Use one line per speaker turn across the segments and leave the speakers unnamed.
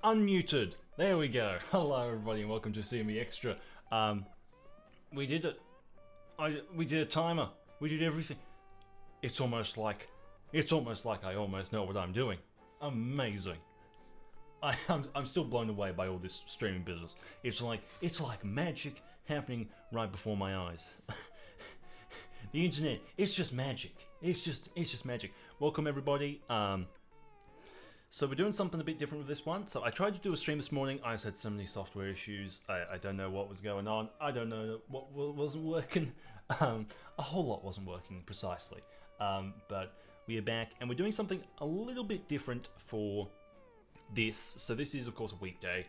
Unmuted. There we go. Hello everybody and welcome to BExtra. We did it. We did a timer. We did everything. It's almost like I almost know what I'm doing. Amazing. I'm still blown away by all this streaming business. It's like magic happening right before my eyes. The internet, it's just magic. It's just magic. Welcome everybody. So we're doing something a bit different with this one. So I tried to do a stream this morning. I just had so many software issues. I don't know what was going on. I don't know what wasn't working. A whole lot wasn't working precisely. But we are back and we're doing something a little bit different for this. So this is of course a weekday.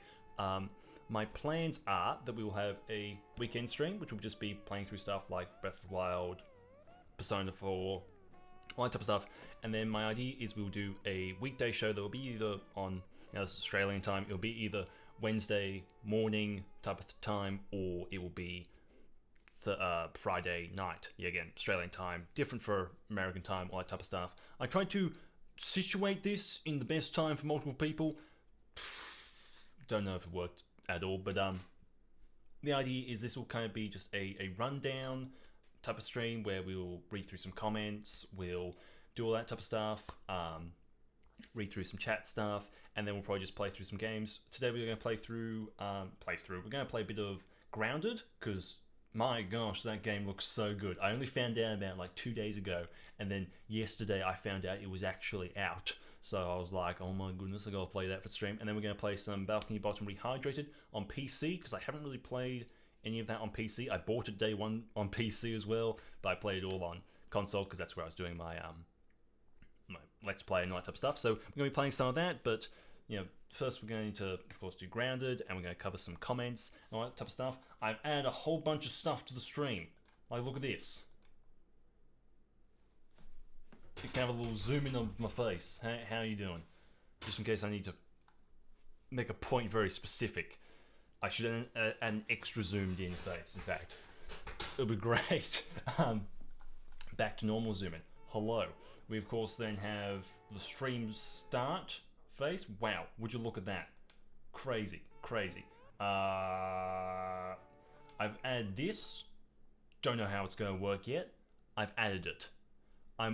My plans are that we will have a weekend stream, which will just be playing through stuff like Breath of the Wild, Persona 4, all that type of stuff. And then my idea is we'll do a weekday show that will be either on, now this is Australian time, it'll be either Wednesday morning type of time, or it will be Friday night. Yeah, again, Australian time, different for American time, all that type of stuff. I tried to situate this in the best time for multiple people. Don't know if it worked at all, but the idea is this will kind of be just a rundown type of stream where we'll read through some comments, we'll do all that type of stuff, read through some chat stuff, and then we'll probably just play through some games. Today we're going to we're going to play a bit of Grounded, because my gosh, that game looks so good. I only found out about like 2 days ago, and then yesterday I found out it was actually out. So I was like, oh my goodness, I gotta play that for stream. And then we're going to play some Bikini Bottom Rehydrated on PC, because I haven't really played any of that on PC. I bought it day one on PC as well, but I played it all on console because that's where I was doing my my Let's Play and all that type of stuff. So we're going to be playing some of that, but you know, first we're going to, of course, do Grounded, and we're going to cover some comments and all that type of stuff. I've added a whole bunch of stuff to the stream. Like, look at this. You can have a little zoom in of my face. How are you doing? Just in case I need to make a point very specific. I should add an extra zoomed in face, in fact. It'll be great. Back to normal zoom in. Hello. We of course then have the stream start face. Wow, would you look at that? Crazy, crazy. I've added this. Don't know how it's going to work yet. I've added it. I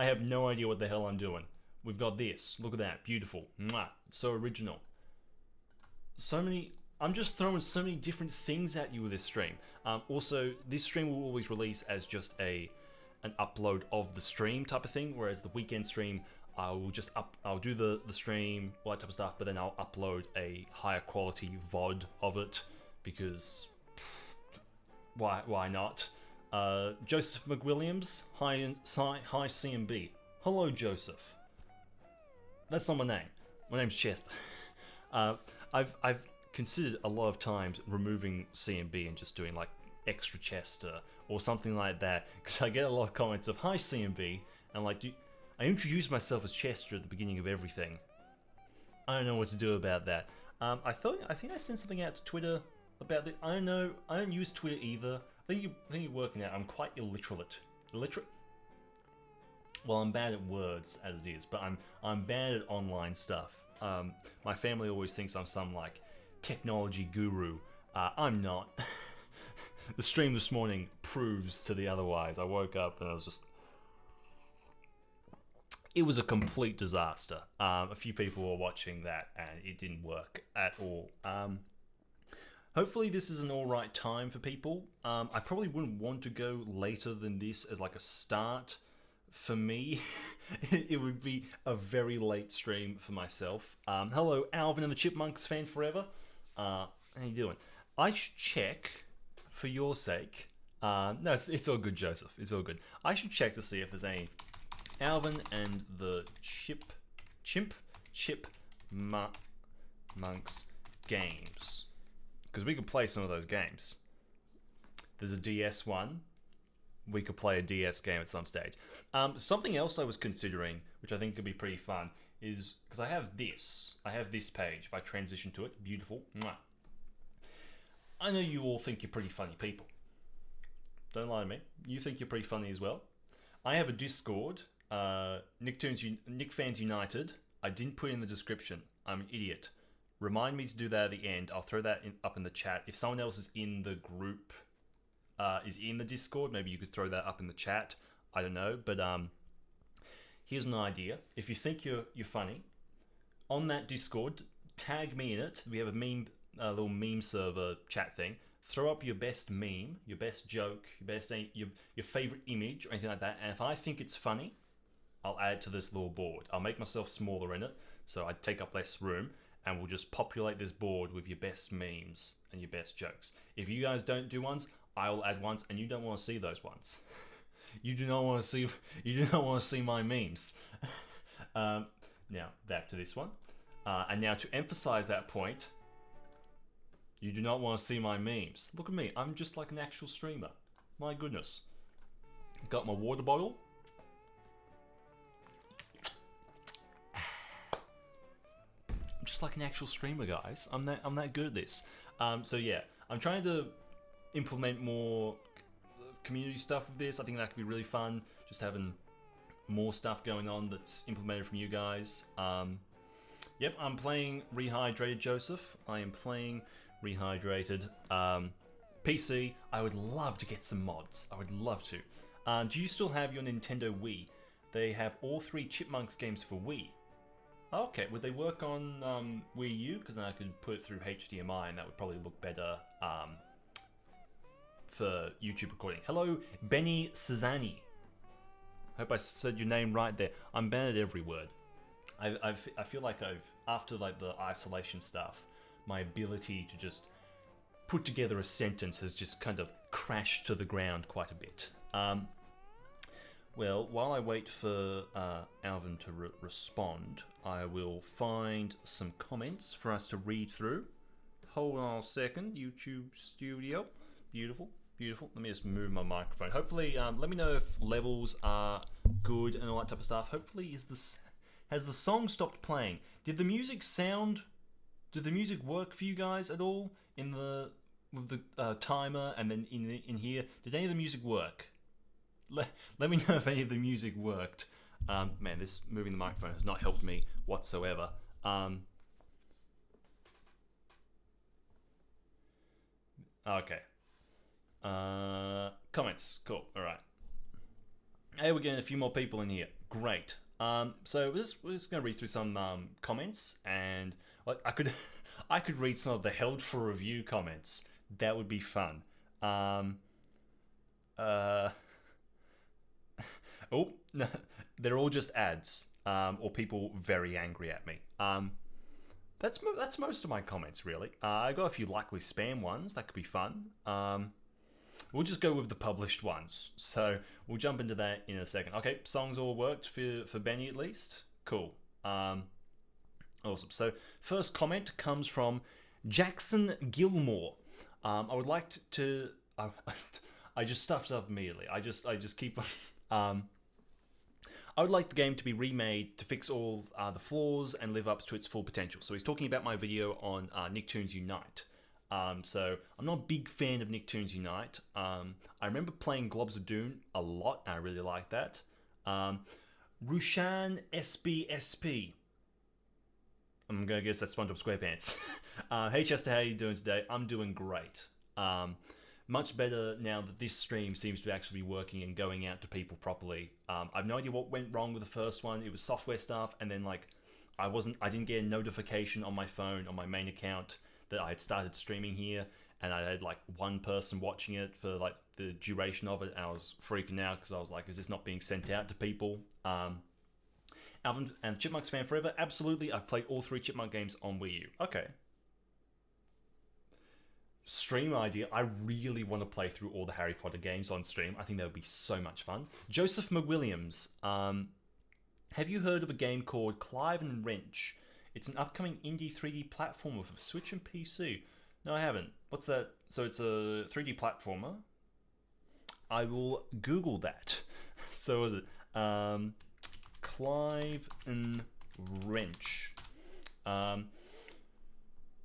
have no idea what the hell I'm doing. We've got this. Look at that. Beautiful. Mwah. So original. So many. I'm just throwing so many different things at you with this stream. Also, this stream will always release as just an upload of the stream type of thing, whereas the weekend stream, I'll do the stream, all that type of stuff, but then I'll upload a higher quality VOD of it, because why not? Joseph McWilliams, hi CMB. Hello Joseph. That's not my name. My name's Chester. I've considered a lot of times removing CMB and just doing like Extra Chester or something like that, because I get a lot of comments of hi CMB, and like, I introduced myself as Chester at the beginning of everything. I don't know what to do about that. I think I sent something out to Twitter about that. I don't know. I don't use Twitter either. I think you're working out. I'm quite illiterate. Illiterate? Well, I'm bad at words as it is, but I'm bad at online stuff. My family always thinks I'm some like technology guru. I'm not. The stream this morning proves to the otherwise. I woke up and I was just... It was a complete disaster. A few people were watching that and it didn't work at all. Hopefully this is an alright time for people. I probably wouldn't want to go later than this as like a start for me. It would be a very late stream for myself. Hello, Alvin and the Chipmunks fan forever. How you doing? I should check, for your sake. No, it's all good, Joseph. It's all good. I should check to see if there's any Alvin and the Chipmunks games, because we could play some of those games. There's a DS one. We could play a DS game at some stage. Something else I was considering, which I think could be pretty fun, is because I have this page. If I transition to it, beautiful. Mwah. I know you all think you're pretty funny people. Don't lie to me. You think you're pretty funny as well. I have a Discord, Nick Fans United. I didn't put it in the description. I'm an idiot. Remind me to do that at the end. I'll throw that up in the chat. If someone else is in the group, is in the Discord, maybe you could throw that up in the chat. I don't know, but here's an idea. If you think you're funny, on that Discord, tag me in it. We have a little meme server chat thing. Throw up your best meme, your best joke, your favorite image, or anything like that. And if I think it's funny, I'll add it to this little board. I'll make myself smaller in it, so I take up less room, and we'll just populate this board with your best memes and your best jokes. If you guys don't do ones, I will add ones, and you don't want to see those ones. You do not want to see. You do not want to see my memes. Now back to this one, and now to emphasize that point, you do not want to see my memes. Look at me. I'm just like an actual streamer. My goodness. Got my water bottle. I'm just like an actual streamer, guys. I'm that good at this. So yeah, I'm trying to implement more community stuff with this. I think that could be really fun. Just having more stuff going on that's implemented from you guys. Yep, I'm playing Rehydrated, Joseph. I am playing Rehydrated. PC, I would love to get some mods. I would love to. Do you still have your Nintendo Wii? They have all 3 Chipmunks games for Wii. Okay, would they work on Wii U? Because then I could put it through HDMI and that would probably look better for YouTube recording. Hello, Benny Cezanne. Hope I said your name right there. I'm bad at every word. I feel like after like the isolation stuff, my ability to just put together a sentence has just kind of crashed to the ground quite a bit. Well, while I wait for Alvin to respond, I will find some comments for us to read through. Hold on a second, YouTube Studio. Beautiful, beautiful. Let me just move my microphone. Hopefully, let me know if levels are good and all that type of stuff. Hopefully, has the song stopped playing? Did the music work for you guys at all with the timer and then in here? Did any of the music work? Let me know if any of the music worked. Man, this moving the microphone has not helped me whatsoever. Okay. Comments. Cool. All right. Hey, we're getting a few more people in here. Great. So we're just going to read through some comments, and like I could read some of the held for review comments. That would be fun. Oh, no, they're all just ads or people very angry at me. That's most of my comments, really. I got a few likely spam ones. That could be fun. We'll just go with the published ones. So we'll jump into that in a second. Okay, songs all worked for Benny at least. Cool. Awesome. So first comment comes from Jackson Gilmore. I would like to. I just stuffed up immediately. I just keep. I would like the game to be remade to fix all the flaws and live up to its full potential. So he's talking about my video on Nicktoons Unite. So I'm not a big fan of Nicktoons Unite. I remember playing Globs of Doom a lot, and I really like that. Rushan SBSP. I'm gonna guess that's SpongeBob SquarePants. Hey Chester, how you doing today? I'm doing great. Much better now that this stream seems to actually be working and going out to people properly. I've no idea what went wrong with the first one. It was software stuff, and then like I didn't get a notification on my phone on my main account that I had started streaming here, and I had like one person watching it for like the duration of it, and I was freaking out because I was like, is this not being sent out to people? Alvin and Chipmunks fan forever. Absolutely, I've played all 3 Chipmunk games on Wii U. Okay. Stream idea. I really want to play through all the Harry Potter games on stream. I think that would be so much fun. Joseph McWilliams. Have you heard of a game called Clive and Wrench? It's an upcoming indie 3D platformer for Switch and PC. No, I haven't. What's that? So it's a 3D platformer. I will Google that. So is it Clive and Wrench?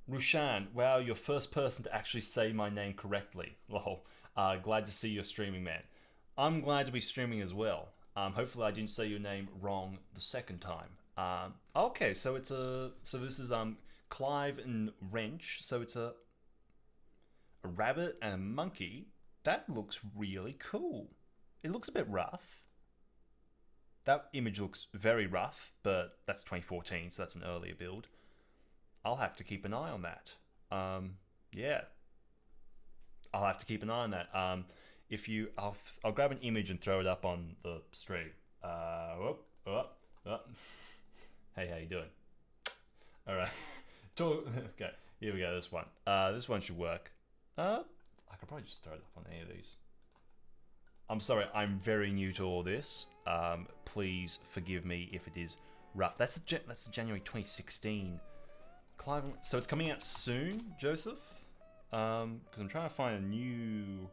Rushan, wow, you're first person to actually say my name correctly. Lol. Glad to see you're streaming, man. I'm glad to be streaming as well. Hopefully I didn't say your name wrong the second time. Okay, so this is Clive and Wrench. So it's a rabbit and a monkey. That looks really cool. It looks a bit rough. That image looks very rough, but that's 2014, so that's an earlier build. I'll have to keep an eye on that. Yeah, I'll have to keep an eye on that. If you, I'll grab an image and throw it up on the stream. Hey, how you doing? All right. Okay, here we go. This one. This one should work. I could probably just throw it up on any of these. I'm sorry, I'm very new to all this. Please forgive me if it is rough. That's January 2016. Clive, so it's coming out soon, Joseph? Because I'm trying to find a new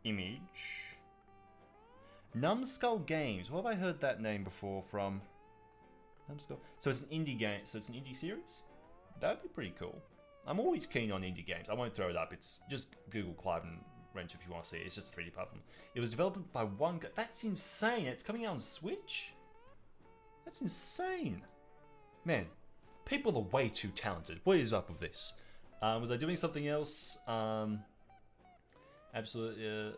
image. Numbskull Games. What have I heard that name before from? Numbskull. So it's an indie game. So it's an indie series? That'd be pretty cool. I'm always keen on indie games. I won't throw it up. It's just Google Clive and Wrench if you want to see it. It's just a 3D platform. It was developed by one guy. That's insane. It's coming out on Switch? That's insane. Man, people are way too talented. What is up with this? Was I doing something else? Absolutely.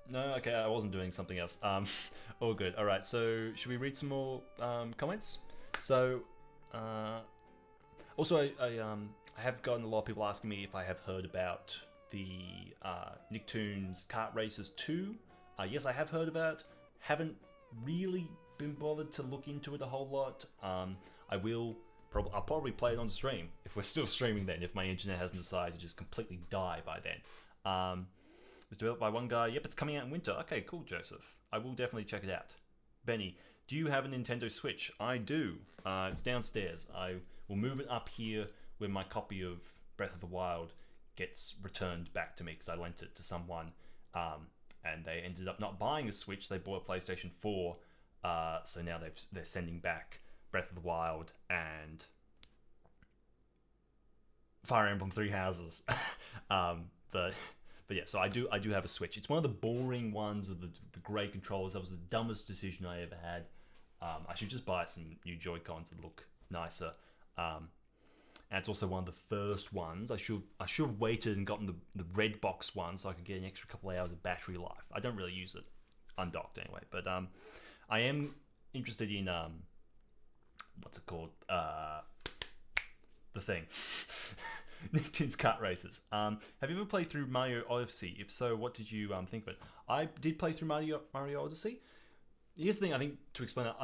No, okay, I wasn't doing something else. All good. All right, so should we read some more comments? So, also, I have gotten a lot of people asking me if I have heard about the Nicktoons Kart Racers 2. Yes, I have heard about it. Haven't really been bothered to look into it a whole lot. I'll probably play it on stream if we're still streaming then, if my internet hasn't decided to just completely die by then. It was developed by one guy. Yep, it's coming out in winter. Okay, cool, Joseph. I will definitely check it out. Benny, do you have a Nintendo Switch? I do. It's downstairs. I will move it up here when my copy of Breath of the Wild gets returned back to me, because I lent it to someone, and they ended up not buying a Switch. They bought a PlayStation 4, so now they're sending back Breath of the Wild and Fire Emblem Three Houses. But yeah, so I do have a Switch. It's one of the boring ones of the grey controllers. That was the dumbest decision I ever had. I should just buy some new Joy-Cons that look nicer. And it's also one of the first ones. I should have waited and gotten the red box one so I could get an extra couple of hours of battery life. I don't really use it undocked anyway, but I am interested in what's it called? The thing. Nicktoons Kart Racers. Have you ever played through Mario Odyssey? If so, what did you think of it? I did play through Mario Odyssey. Here's the thing, I think, to explain that,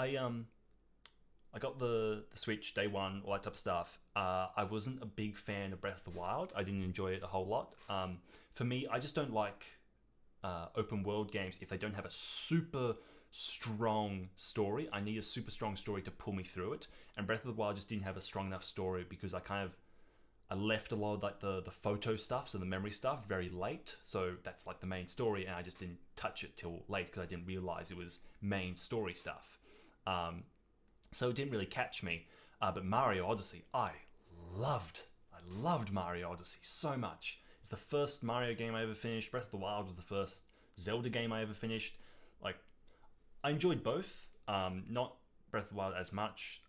I got the Switch day one, all that type of stuff. I wasn't a big fan of Breath of the Wild. I didn't enjoy it a whole lot. For me, I just don't like open world games if they don't have a super strong story. I need a super strong story to pull me through it. And Breath of the Wild just didn't have a strong enough story because I left a lot of like the photo stuff, so the memory stuff, very late. So that's like the main story, and I just didn't touch it till late because I didn't realize it was main story stuff. So it didn't really catch me. But Mario Odyssey, I loved Mario Odyssey so much. It's the first Mario game I ever finished. Breath of the Wild was the first Zelda game I ever finished. Like, I enjoyed both. Not Breath of the Wild as much,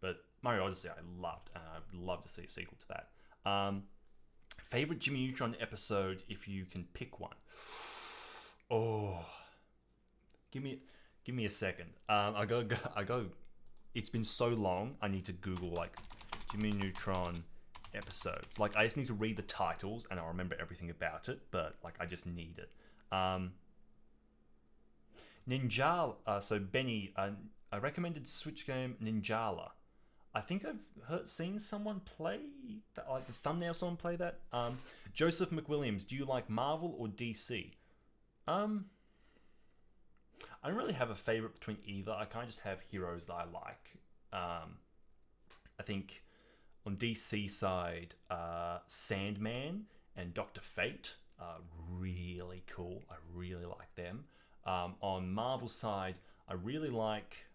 but Mario Odyssey I loved, and I'd love to see a sequel to that. Favorite Jimmy Neutron episode, if you can pick one. Oh, give me a second. I go. It's been so long. I need to Google like Jimmy Neutron episodes. Like, I just need to read the titles and I'll remember everything about it. But like, I just need it. Ninjala. So Benny, I recommended Switch game Ninjala. I think I've seen someone play that, like the thumbnail of someone play that. Joseph McWilliams, do you like Marvel or DC? I don't really have a favorite between either. I kind of just have heroes that I like. I think on DC side, Sandman and Dr. Fate are really cool. I really like them. On Marvel side, I really like...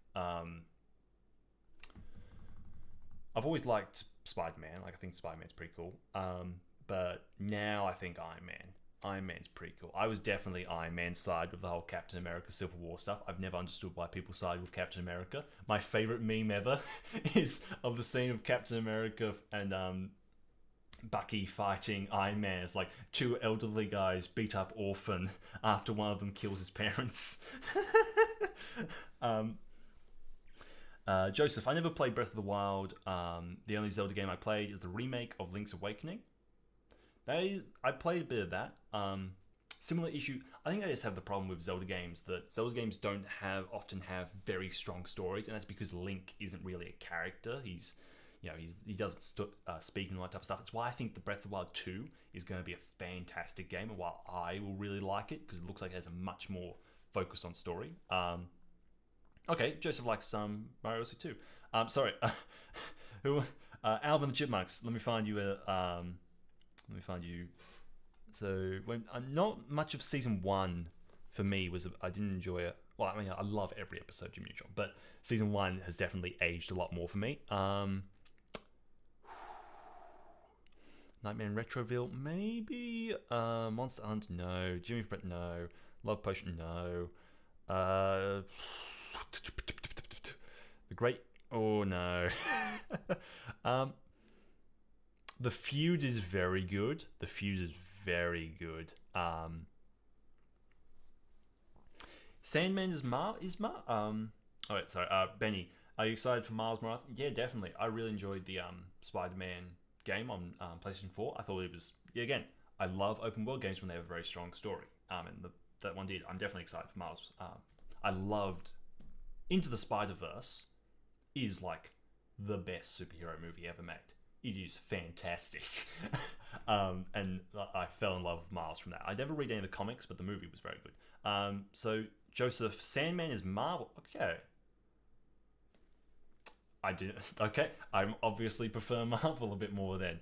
I've always liked Spider-Man. Like, I think Spider-Man's pretty cool. But now I think Iron Man. Iron Man's pretty cool. I was definitely Iron Man's side with the whole Captain America Civil War stuff. I've never understood why people side with Captain America. My favorite meme ever is of the scene of Captain America and Bucky fighting Iron Man. It's like two elderly guys beat up Orphan after one of them kills his parents. Joseph, I never played Breath of the Wild. The only Zelda game I played is the remake of Link's Awakening. I played a bit of that. Similar issue. I think I just have the problem with Zelda games that Zelda games don't often have very strong stories, and that's because Link isn't really a character. He doesn't speak and all that type of stuff. That's why I think the Breath of the Wild 2 is going to be a fantastic game, and while I will really like it because it looks like it has a much more focus on story. Okay, Joseph likes Mario Odyssey 2. Sorry, Alvin the Chipmunks. Let me find you So when not much of season 1 for me was I didn't enjoy it. Well, I mean, I love every episode of Jimmy Neutron, but season 1 has definitely aged a lot more for me. Nightmare in Retroville, maybe. Monster Hunt, no. Jimmy Brett, no. Love Potion, no. The Great, oh no. The Feud is very good. Sandman is Alright, sorry. Benny, are you excited for Miles Morales? Yeah, definitely. I really enjoyed the Spider-Man game on PlayStation 4. I thought it was, again, I love open world games when they have a very strong story. And that one did. I'm definitely excited for Miles. I loved Into the Spider-Verse is like the best superhero movie ever made. It is fantastic. And I fell in love with Miles from that. I never read any of the comics, but the movie was very good. So, Joseph, Sandman is Marvel. Okay. I did. Okay. I obviously prefer Marvel a bit more then.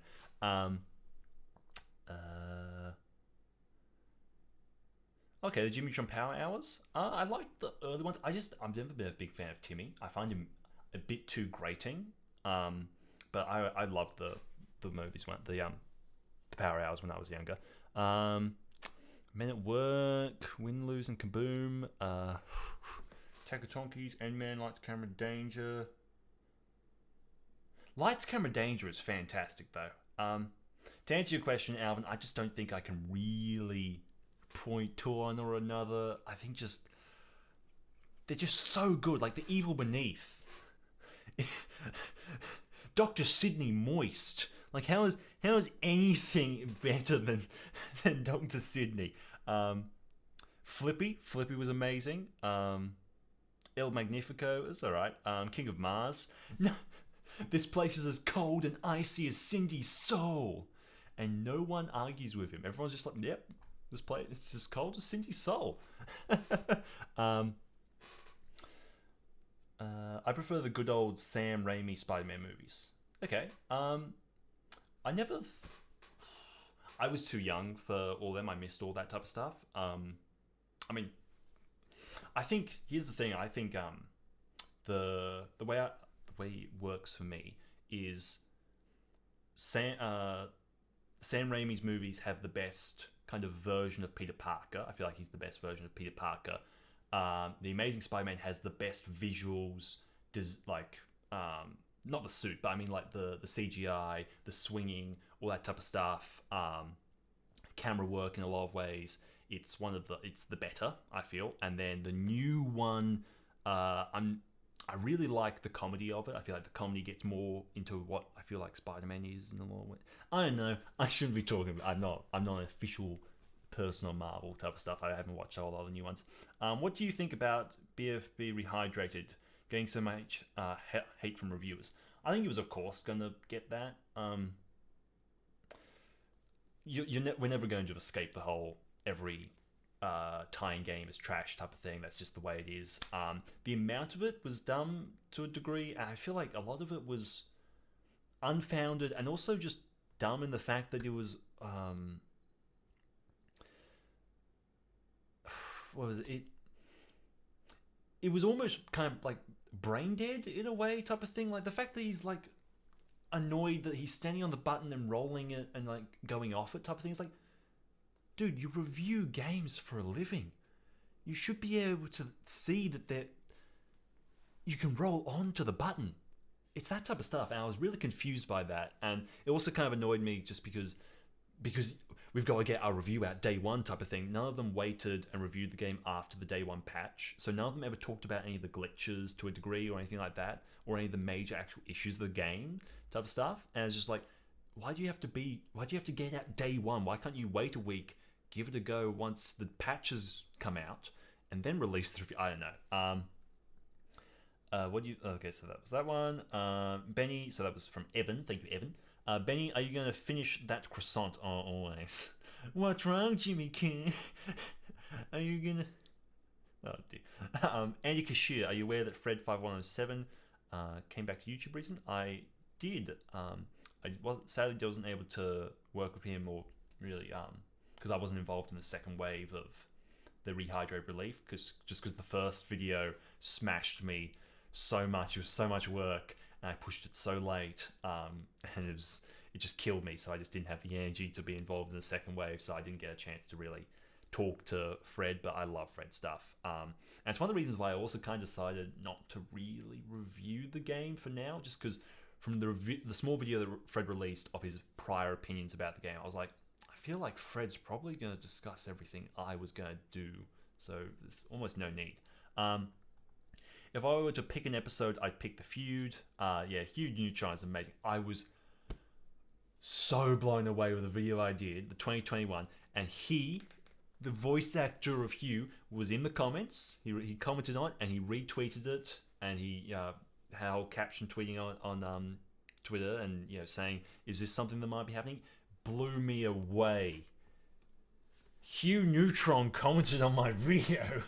Okay, the Jimmy Neutron Power Hours. I like the early ones. I've never been a big fan of Timmy. I find him a bit too grating. But I loved the movies one, the Power Hours when I was younger. Men at Work, Win, Lose, and Kaboom. Attack of Chonkies, Endman, Lights, Camera, Danger. Lights, Camera, Danger is fantastic though. To answer your question, Alvin, I just don't think I can really point to one or another. I think they're just so good. Like The Evil Beneath. Dr. Sidney Moist. Like how is anything better than Dr. Sidney? Flippy was amazing. El Magnifico is alright. King of Mars. No, this place is as cold and icy as Cindy's soul. And no one argues with him. Everyone's just like, yep, this place it's as cold as Cindy's soul. I prefer the good old Sam Raimi Spider-Man movies. Okay. I was too young for all them. I missed all that type of stuff. I mean, I think here's the thing. I think the way it works for me is Sam Raimi's movies have the best kind of version of Peter Parker. I feel like he's the best version of Peter Parker. The Amazing Spider-Man has the best visuals, not the suit, but I mean like the CGI, the swinging, all that type of stuff, camera work in a lot of ways. It's the better, I feel. And then the new one, I really like the comedy of it. I feel like the comedy gets more into what I feel like Spider-Man is in a lot of ways. I don't know. I shouldn't be talking. I'm not an official person on Marvel type of stuff. I haven't watched all the new ones. What do you think about BFB Rehydrated getting so much hate from reviewers? I think it was, of course, going to get that. We're never going to escape the whole every tie-in game is trash type of thing. That's just the way it is. The amount of it was dumb to a degree, and I feel like a lot of it was unfounded and also just dumb in the fact that it was what was it? It was almost kind of like brain dead in a way type of thing. Like the fact that he's like annoyed that he's standing on the button and rolling it and like going off it type of thing. It's like, dude, you review games for a living. You should be able to see that you can roll on to the button. It's that type of stuff, and I was really confused by that, and it also kind of annoyed me just because we've got to get our review out day one type of thing. None of them waited and reviewed the game after the day one patch, so none of them ever talked about any of the glitches to a degree or anything like that, or any of the major actual issues of the game type of stuff. And it's just like, why do you have to get out day one? Why can't you wait a week, give it a go once the patches come out, and then release the review? I don't know. Okay, so that was that one. Benny, so that was from Evan. Thank you, Evan. Benny, are you going to finish that croissant? Oh, always. What's wrong, Jimmy King? Are you going to... Oh, dear. Andy Cashier, are you aware that Fred5107 came back to YouTube recently? I did. Sadly wasn't able to work with him, or really, because I wasn't involved in the second wave of the Rehydrated relief, just because the first video smashed me so much. It was so much work, and I pushed it so late, and it just killed me. So I just didn't have the energy to be involved in the second wave, so I didn't get a chance to really talk to Fred. But I love Fred stuff, and it's one of the reasons why I also kind of decided not to really review the game for now, just because from the small video that Fred released of his prior opinions about the game, I was like, I feel like Fred's probably going to discuss everything I was going to do, so there's almost no need. If I were to pick an episode, I'd pick the feud. Yeah, Hugh Neutron is amazing. I was so blown away with the video I did, the 2021, and the voice actor of Hugh, was in the comments. He commented on it, and he retweeted it, and he had a whole caption tweeting on Twitter, and saying, "Is this something that might be happening?" Blew me away. Hugh Neutron commented on my video.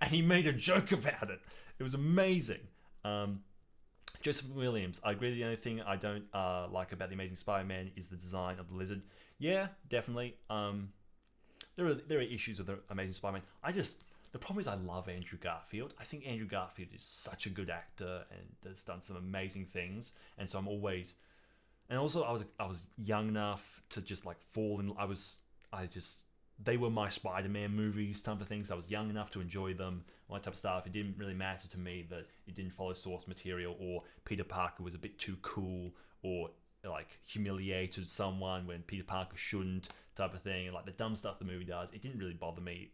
And he made a joke about it. It was amazing. Joseph Williams, I agree. The only thing I don't like about the Amazing Spider-Man is the design of the lizard. Yeah, definitely. There are issues with the Amazing Spider-Man. The problem is I love Andrew Garfield. I think Andrew Garfield is such a good actor and has done some amazing things. And so I'm always, and also I was young enough to just like fall in. They were my Spider-Man movies type of things. I was young enough to enjoy them, all that type of stuff. It didn't really matter to me that it didn't follow source material, or Peter Parker was a bit too cool, or like humiliated someone when Peter Parker shouldn't, type of thing. And like the dumb stuff the movie does, it didn't really bother me.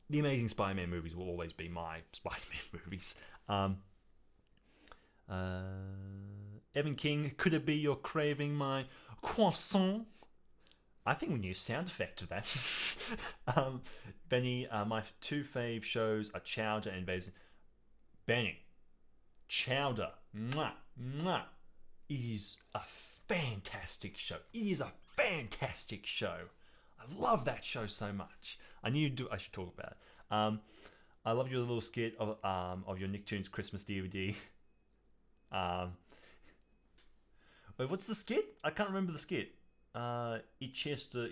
The Amazing Spider-Man movies will always be my Spider-Man movies. Evan King, could it be you're craving my croissant? I think we need a sound effect to that. Benny, my two fave shows are Chowder and Invasion. Benny, Chowder, mwah, mwah, is a fantastic show. It is a fantastic show. I love that show so much. I should talk about it. I love your little skit of your Nicktoons Christmas DVD. Wait, what's the skit? I can't remember the skit. It's Chester.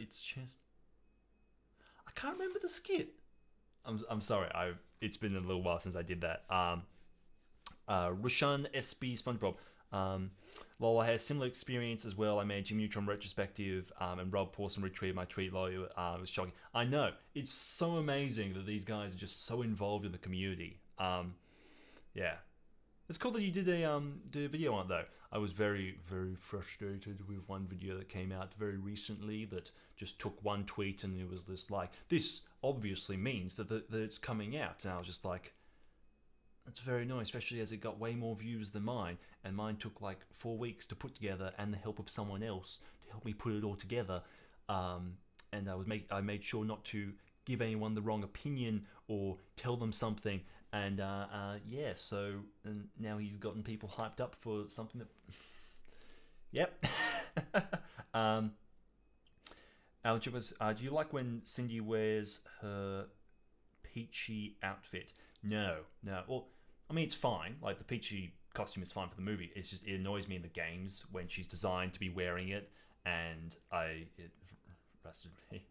I can't remember the skit. I'm sorry. It's been a little while since I did that. Rushan SB SpongeBob. Lol, I had a similar experience as well. I made Jimmy Neutron retrospective, and Rob Pawson retweeted my tweet. Lol, it was shocking. I know. It's so amazing that these guys are just so involved in the community. Yeah. It's cool that you did a video on it, though. I was very, very frustrated with one video that came out very recently that just took one tweet, and it was just like, this obviously means that it's coming out. And I was just like, that's very annoying, especially as it got way more views than mine, and mine took like 4 weeks to put together, and the help of someone else to help me put it all together. And I made sure not to give anyone the wrong opinion or tell them something. And yeah, so and now he's gotten people hyped up for something that. Yep. Alan Chippers, do you like when Cindy wears her peachy outfit? No. Well, I mean, it's fine. Like, the peachy costume is fine for the movie. It's just, it annoys me in the games when she's designed to be wearing it, and it frustrated me.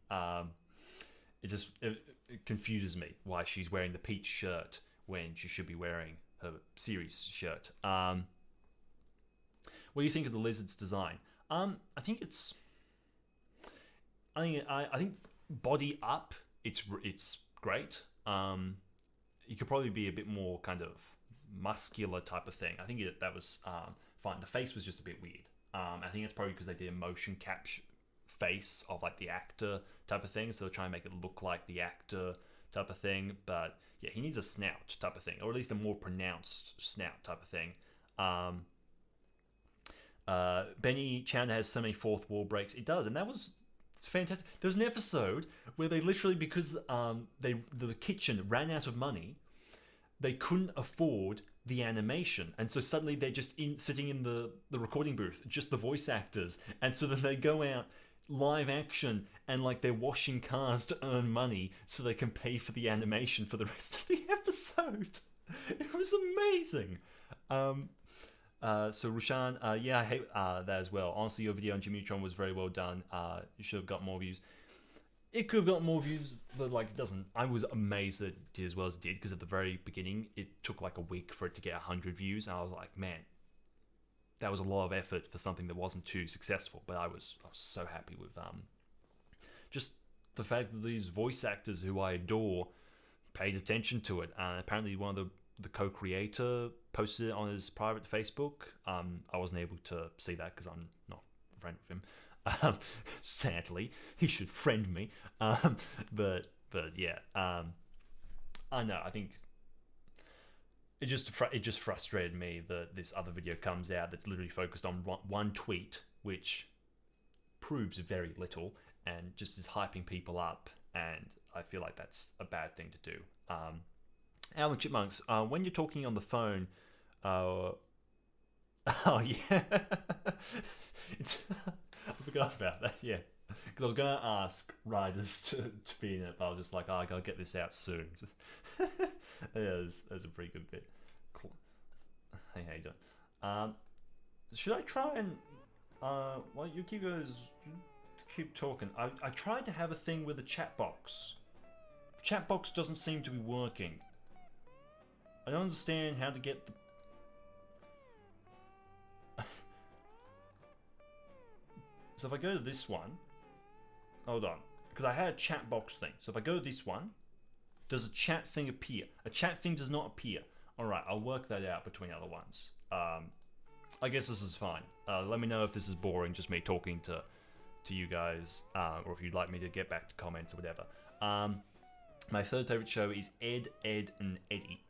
It confuses me why she's wearing the peach shirt when she should be wearing her series shirt. What do you think of the lizard's design? I think it's I think body up, it's great. You could probably be a bit more kind of muscular type of thing. I think that was fine. The face was just a bit weird. I think it's probably because they did a motion capture face of like the actor type of thing, so they're trying to make it look like the actor type of thing. But yeah, he needs a snout type of thing, or at least a more pronounced snout type of thing. Benny Chandler has so many fourth wall breaks. It does, and that was fantastic. There was an episode where they literally, because the kitchen ran out of money, they couldn't afford the animation, and so suddenly they're just sitting in the recording booth, just the voice actors, and so then they go out live action and like they're washing cars to earn money so they can pay for the animation for the rest of the episode. It was amazing. So Rushan, yeah, I hate that as well. Honestly, your video on Jimmy Neutron was very well done. You should have got more views. It could have got more views, but like it doesn't. I was amazed that it did as well as it did, because at the very beginning it took like a week for it to get 100 views. And I was like, man, that was a lot of effort for something that wasn't too successful. But I was so happy with just the fact that these voice actors who I adore paid attention to it. Apparently one of the co-creator posted it on his private Facebook. I wasn't able to see that because I'm not a friend with him. Sadly, he should friend me. But yeah, I know. I think it just frustrated me that this other video comes out that's literally focused on one tweet, which proves very little and just is hyping people up. And I feel like that's a bad thing to do. Alan Chipmunks, when you're talking on the phone, oh yeah, I forgot about that. Yeah, because I was gonna ask writers to be in it, but I was just like, I gotta get this out soon. Yeah, that's a pretty good bit. Cool. Hey, how you doing? Should I try and well, you keep talking. I tried to have a thing with the chat box. Chat box doesn't seem to be working. I don't understand how to get the... So if I go to this one, hold on, because I had a chat box thing. So if I go to this one, does a chat thing appear? A chat thing does not appear. All right, I'll work that out between other ones. I guess this is fine. Let me know if this is boring, just me talking to you guys, or if you'd like me to get back to comments or whatever. My third favorite show is Ed, Edd and Eddy.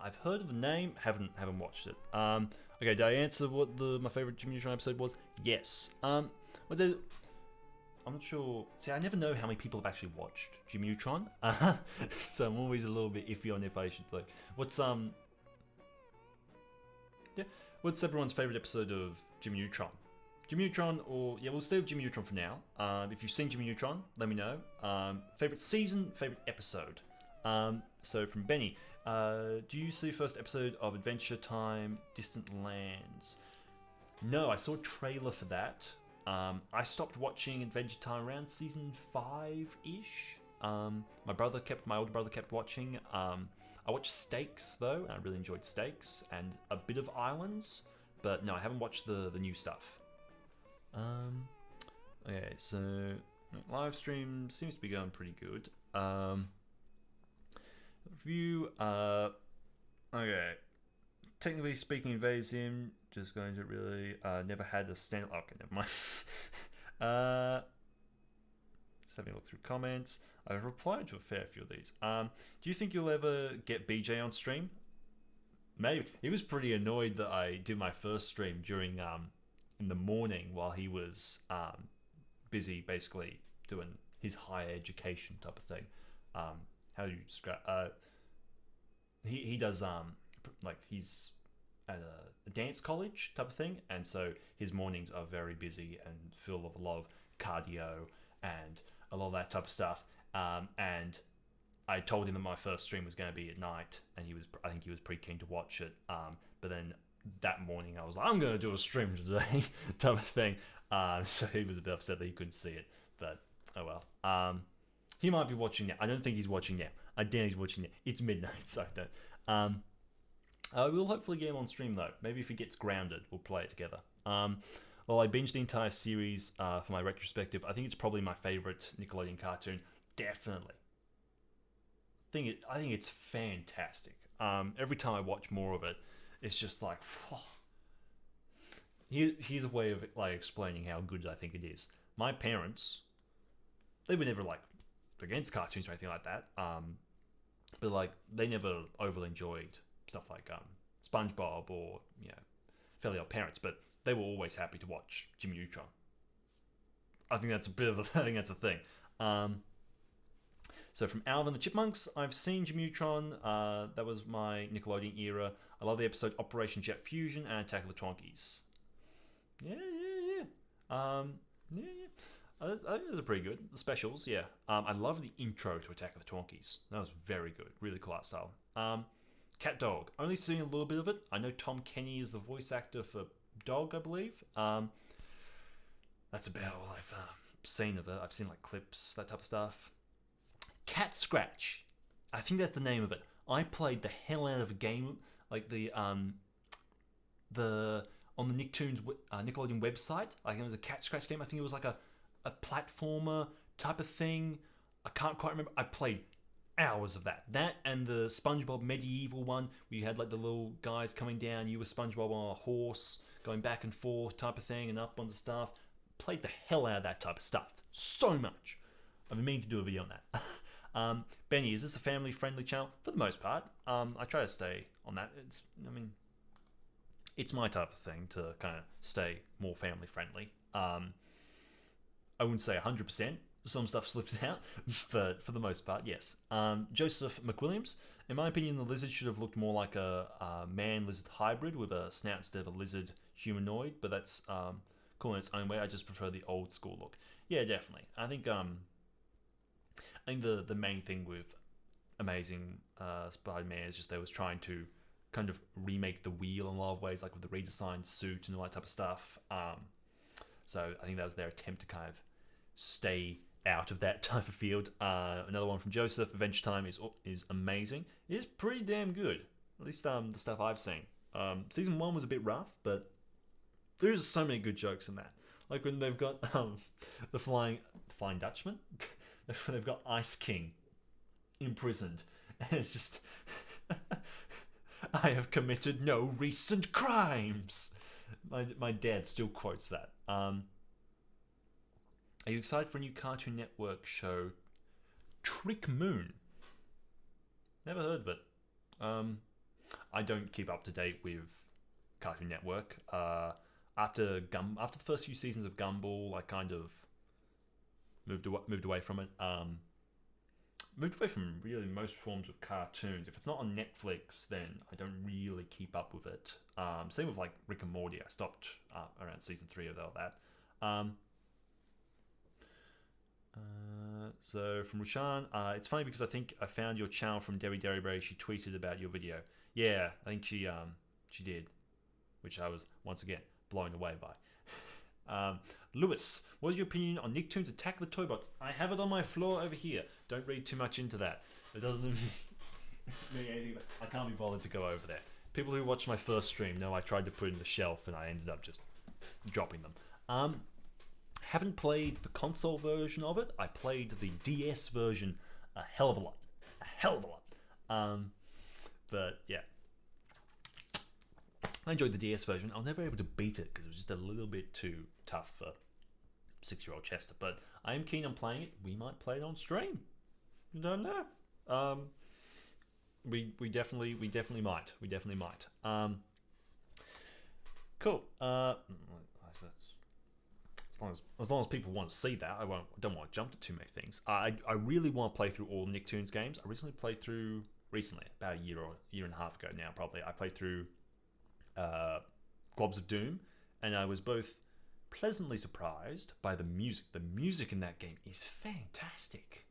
I've heard of the name, haven't watched it. Okay, did I answer what my favorite Jimmy Neutron episode was? Yes. Was it? I'm not sure. See, I never know how many people have actually watched Jimmy Neutron, so I'm always a little bit iffy on if I should like. What's What's everyone's favorite episode of Jimmy Neutron? Jimmy Neutron, or yeah, we'll stay with Jimmy Neutron for now. If you've seen Jimmy Neutron, let me know. Favorite season, favorite episode. So from Benny, do you see first episode of Adventure Time Distant Lands? No, I saw a trailer for that. I stopped watching Adventure Time around season 5-ish. My older brother kept watching. I watched Stakes though, and I really enjoyed Stakes, and a bit of Islands, but no, I haven't watched the new stuff. Okay, so live stream seems to be going pretty good. Review, okay. Technically speaking, Vasim, just going to really, never had a stand. Okay, never mind. Just having a look through comments. I've replied to a fair few of these. Do you think you'll ever get BJ on stream? Maybe. He was pretty annoyed that I did my first stream during, in the morning while he was, busy basically doing his higher education type of thing. How do you describe? He does like he's at a dance college type of thing, and so his mornings are very busy and full of a lot of cardio and a lot of that type of stuff. And I told him that my first stream was going to be at night, and I think he was pretty keen to watch it. But then that morning I was like, I'm going to do a stream today type of thing. So he was a bit upset that he couldn't see it, but oh well. He might be watching now. I don't think he's watching now. I doubt he's watching now. It's midnight, so I don't. We'll hopefully get him on stream though. Maybe if he gets grounded, we'll play it together. Well, I binged the entire series for my retrospective. I think it's probably my favorite Nickelodeon cartoon. Definitely. I think it's fantastic. Every time I watch more of it, it's just like, whew. Here's a way of like explaining how good I think it is. My parents, they were never like against cartoons or anything like that. But like they never overly enjoyed stuff like SpongeBob or Fairly Odd Parents, but they were always happy to watch Jimmy Neutron. I think that's I think that's a thing. So from Alvin and the Chipmunks, I've seen Jimmy Neutron. That was my Nickelodeon era. I love the episode Operation Jet Fusion and Attack of the Twonkies. Yeah. I think those are pretty good. The specials, yeah. I love the intro to Attack of the Twonkies. That was very good. Really cool art style. Cat Dog. Only seen a little bit of it. I know Tom Kenny is the voice actor for Dog, I believe. That's about all I've seen of it. I've seen like clips, that type of stuff. Cat Scratch. I think that's the name of it. I played the hell out of a game, like the on the Nicktoons Nickelodeon website. Like it was a Cat Scratch game. I think it was like a platformer type of thing. I can't quite remember. I played hours of that. That and the SpongeBob medieval one where you had like the little guys coming down. You were SpongeBob on a horse going back and forth type of thing and up on the stuff. Played the hell out of that type of stuff. So much. I've been meaning to do a video on that. Benny, is this a family-friendly channel? For the most part. I try to stay on that. It's my type of thing to kind of stay more family-friendly. I wouldn't say 100%. Some stuff slips out, but for the most part, yes. Joseph McWilliams. In my opinion, the lizard should have looked more like a man-lizard hybrid with a snout instead of a lizard humanoid, but that's cool in its own way. I just prefer the old school look. Yeah, definitely. I think the main thing with Amazing Spider-Man is just they was trying to kind of remake the wheel in a lot of ways, like with the redesigned suit and all that type of stuff. So I think that was their attempt to kind of stay out of that type of field. Another one from Joseph, Adventure Time is amazing. It is pretty damn good, at least the stuff I've seen. Season 1 was a bit rough, but there's so many good jokes in that. Like when they've got the Flying Dutchman, they've got Ice King imprisoned, and it's just I have committed no recent crimes. My dad still quotes that. Are you excited for a new Cartoon Network show, Trick Moon? Never heard of it. I don't keep up to date with Cartoon Network. After the first few seasons of Gumball, I kind of moved away from it. Moved away from really most forms of cartoons. If it's not on Netflix, then I don't really keep up with it. Same with like Rick and Morty. I stopped around season 3 of all that. So from Rushan, it's funny because I think I found your channel from Debbie Derryberry. She tweeted about your video. Yeah, I think she did, which I was once again blown away by. Lewis, what's your opinion on Nicktoons Attack the Toybots? I have it on my floor over here. Don't read too much into that. It doesn't mean anything. I can't be bothered to go over there. People who watched my first stream know I tried to put it in the shelf and I ended up just dropping them. Haven't played the console version of it. I played the DS version a hell of a lot. But yeah, I enjoyed the DS version. I was never able to beat it because it was just a little bit too tough for 6-year-old Chester. But I am keen on playing it. We might play it on stream. You don't know. We definitely might. Cool. As long as people want to see that, I don't want to jump to too many things. I really want to play through all Nicktoons games. I recently played through about a year and a half ago now, probably. I played through Globs of Doom, and I was both pleasantly surprised by the music. The music in that game is fantastic.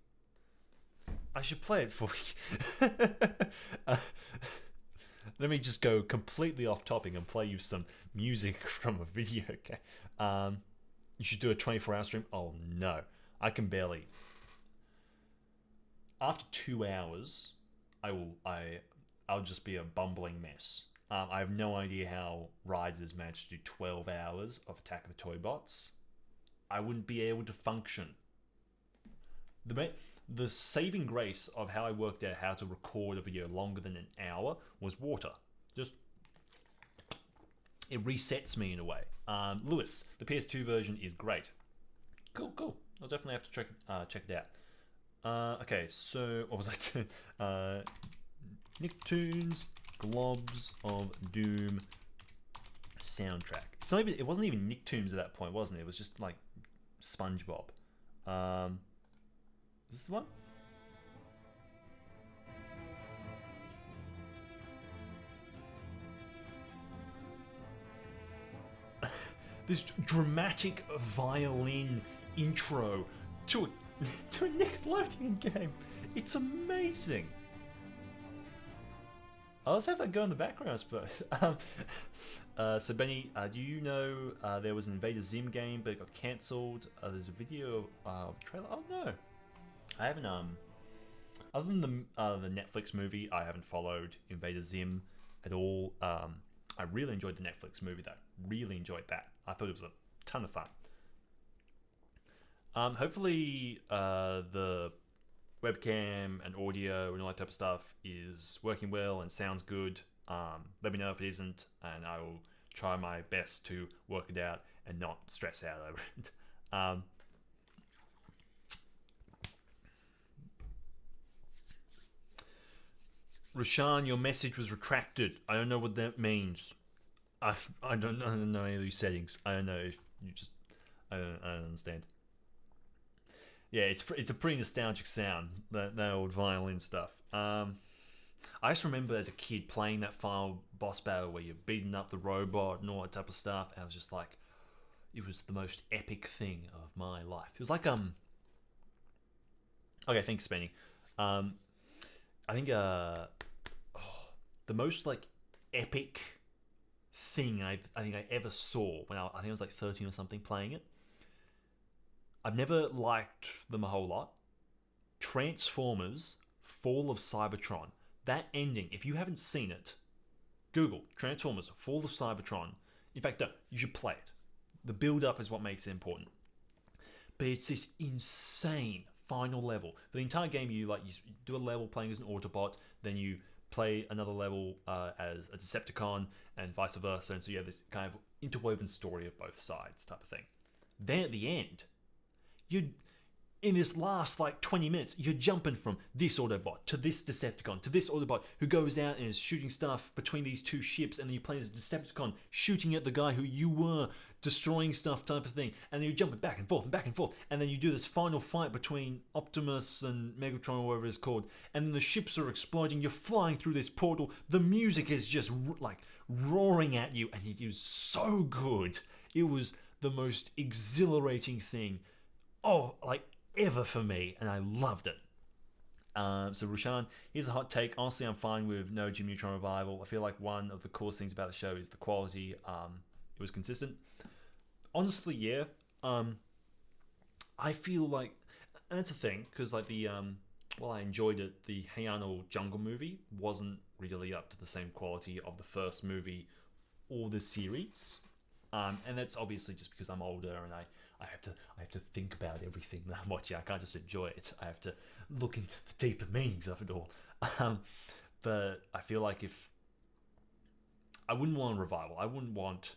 I should play it for you. Let me just go completely off topic and play you some music from a video game. You should do a 24-hour stream. Oh no, I can barely. After 2 hours, I'll just be a bumbling mess.
I have no idea how writers managed to do 12 hours of Attack of the Toy Bots. I wouldn't be able to function. The saving grace of how I worked out how to record a video longer than an hour was water. Just, it resets me in a way. Lewis, the PS2 version is great. Cool. I'll definitely have to check it out. Okay, so what was I doing? Nicktoons, Globs of Doom soundtrack. It wasn't even Nicktoons at that point, wasn't it? It was just like SpongeBob. Is this the one? This dramatic violin intro to a Nickelodeon game. It's amazing. I'll just have that go in the background, I suppose. So Benny, do you know there was an Invader Zim game but it got cancelled? There's a video trailer. Oh no, I haven't. Other than the Netflix movie, I haven't followed Invader Zim at all. I really enjoyed the Netflix movie though. Really enjoyed that. I thought it was a ton of fun. Hopefully the webcam and audio and all that type of stuff is working well and sounds good. Let me know if it isn't, and I will try my best to work it out and not stress out over it. Rashan, your message was retracted. I don't know what that means. I don't know any of these settings. I don't know if you just... I don't understand. Yeah, it's a pretty nostalgic sound, that old violin stuff. I just remember as a kid playing that final boss battle where you're beating up the robot and all that type of stuff. And I was just like, it was the most epic thing of my life. It was like Okay, thanks, Spenny. I think the most like epic thing I think I ever saw when I think I was like 13 or something playing it. I've never liked them a whole lot. Transformers Fall of Cybertron. That ending, if you haven't seen it, Google Transformers Fall of Cybertron. In fact, don't. You should play it. The build-up is what makes it important. But it's this insane final level. For the entire game, you do a level playing as an Autobot, then you play another level as a Decepticon, and vice versa. And so you have this kind of interwoven story of both sides type of thing. Then at the end, in this last like 20 minutes, you're jumping from this Autobot to this Decepticon to this Autobot who goes out and is shooting stuff between these two ships, and then you play as a Decepticon shooting at the guy who you were destroying stuff type of thing, and then you're jumping back and forth, and then you do this final fight between Optimus and Megatron or whatever it's called, and then the ships are exploding, you're flying through this portal, the music is just like roaring at you, and it is so good. It was the most exhilarating thing ever for me, and I loved it. So Rushan, here's a hot take. Honestly, I'm fine with no Jim Neutron revival. I feel like one of the coolest things about the show is the quality. It was consistent. Honestly, yeah. I feel like, and that's a thing, because like while I enjoyed it, the Hey Arnold Jungle movie wasn't really up to the same quality of the first movie or the series. And that's obviously just because I'm older and I have to think about everything that I'm watching. I can't just enjoy it. I have to look into the deeper meanings of it all. But I feel like if I wouldn't want a revival, I wouldn't want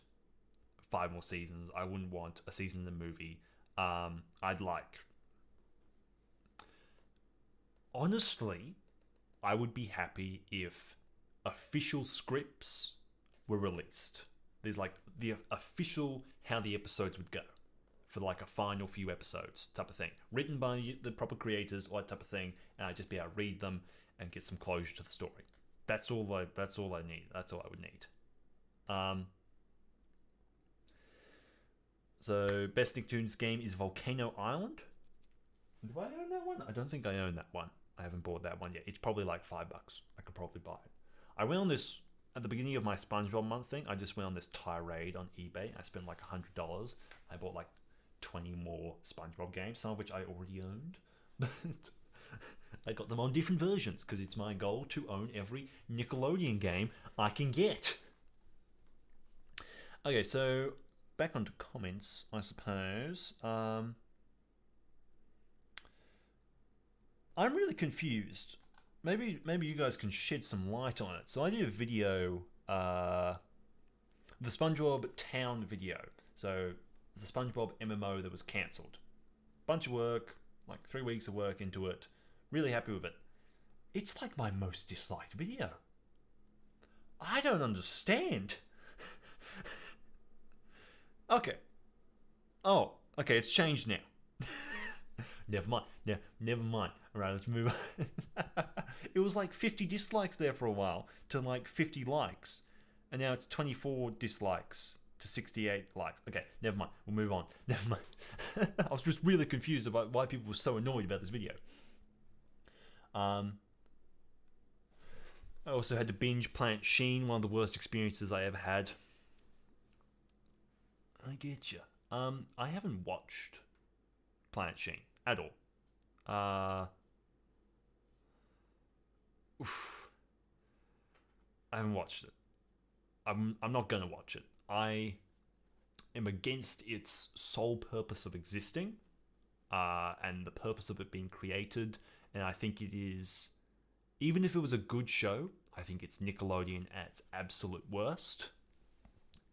5 more seasons. I wouldn't want a season in the movie. Honestly, I would be happy if official scripts were released. There's like the official how the episodes would go for like a final few episodes type of thing, written by the proper creators, all that type of thing, and I'd just be able to read them and get some closure to the story. That's all I need. That's all I would need. So best Nicktoons game is Volcano Island. Do I own that one? I don't think I own that one. I haven't bought that one yet. It's probably like $5. I could probably buy it. I went on this at the beginning of my SpongeBob month thing. I just went on this tirade on eBay. I spent like $100. I bought like 20 more SpongeBob games, some of which I already owned. I got them on different versions because it's my goal to own every Nickelodeon game I can get. Okay, so back onto comments, I suppose. I'm really confused. Maybe you guys can shed some light on it. So I did a video, the SpongeBob Town video. So the SpongeBob MMO that was cancelled. Bunch of work, like 3 weeks of work into it. Really happy with it. It's like my most disliked video. I don't understand. Okay. Oh, okay, it's changed now. Never mind. Never mind. Alright, let's move on. It was like 50 dislikes there for a while to like 50 likes. And now it's 24 dislikes to 68 likes. Okay, never mind. We'll move on. Never mind. I was just really confused about why people were so annoyed about this video. I also had to binge Planet Sheen, one of the worst experiences I ever had. I get you. I haven't watched Planet Sheen at all. I haven't watched it. I'm not gonna watch it. I am against its sole purpose of existing, and the purpose of it being created. And I think it is, even if it was a good show, I think it's Nickelodeon at its absolute worst.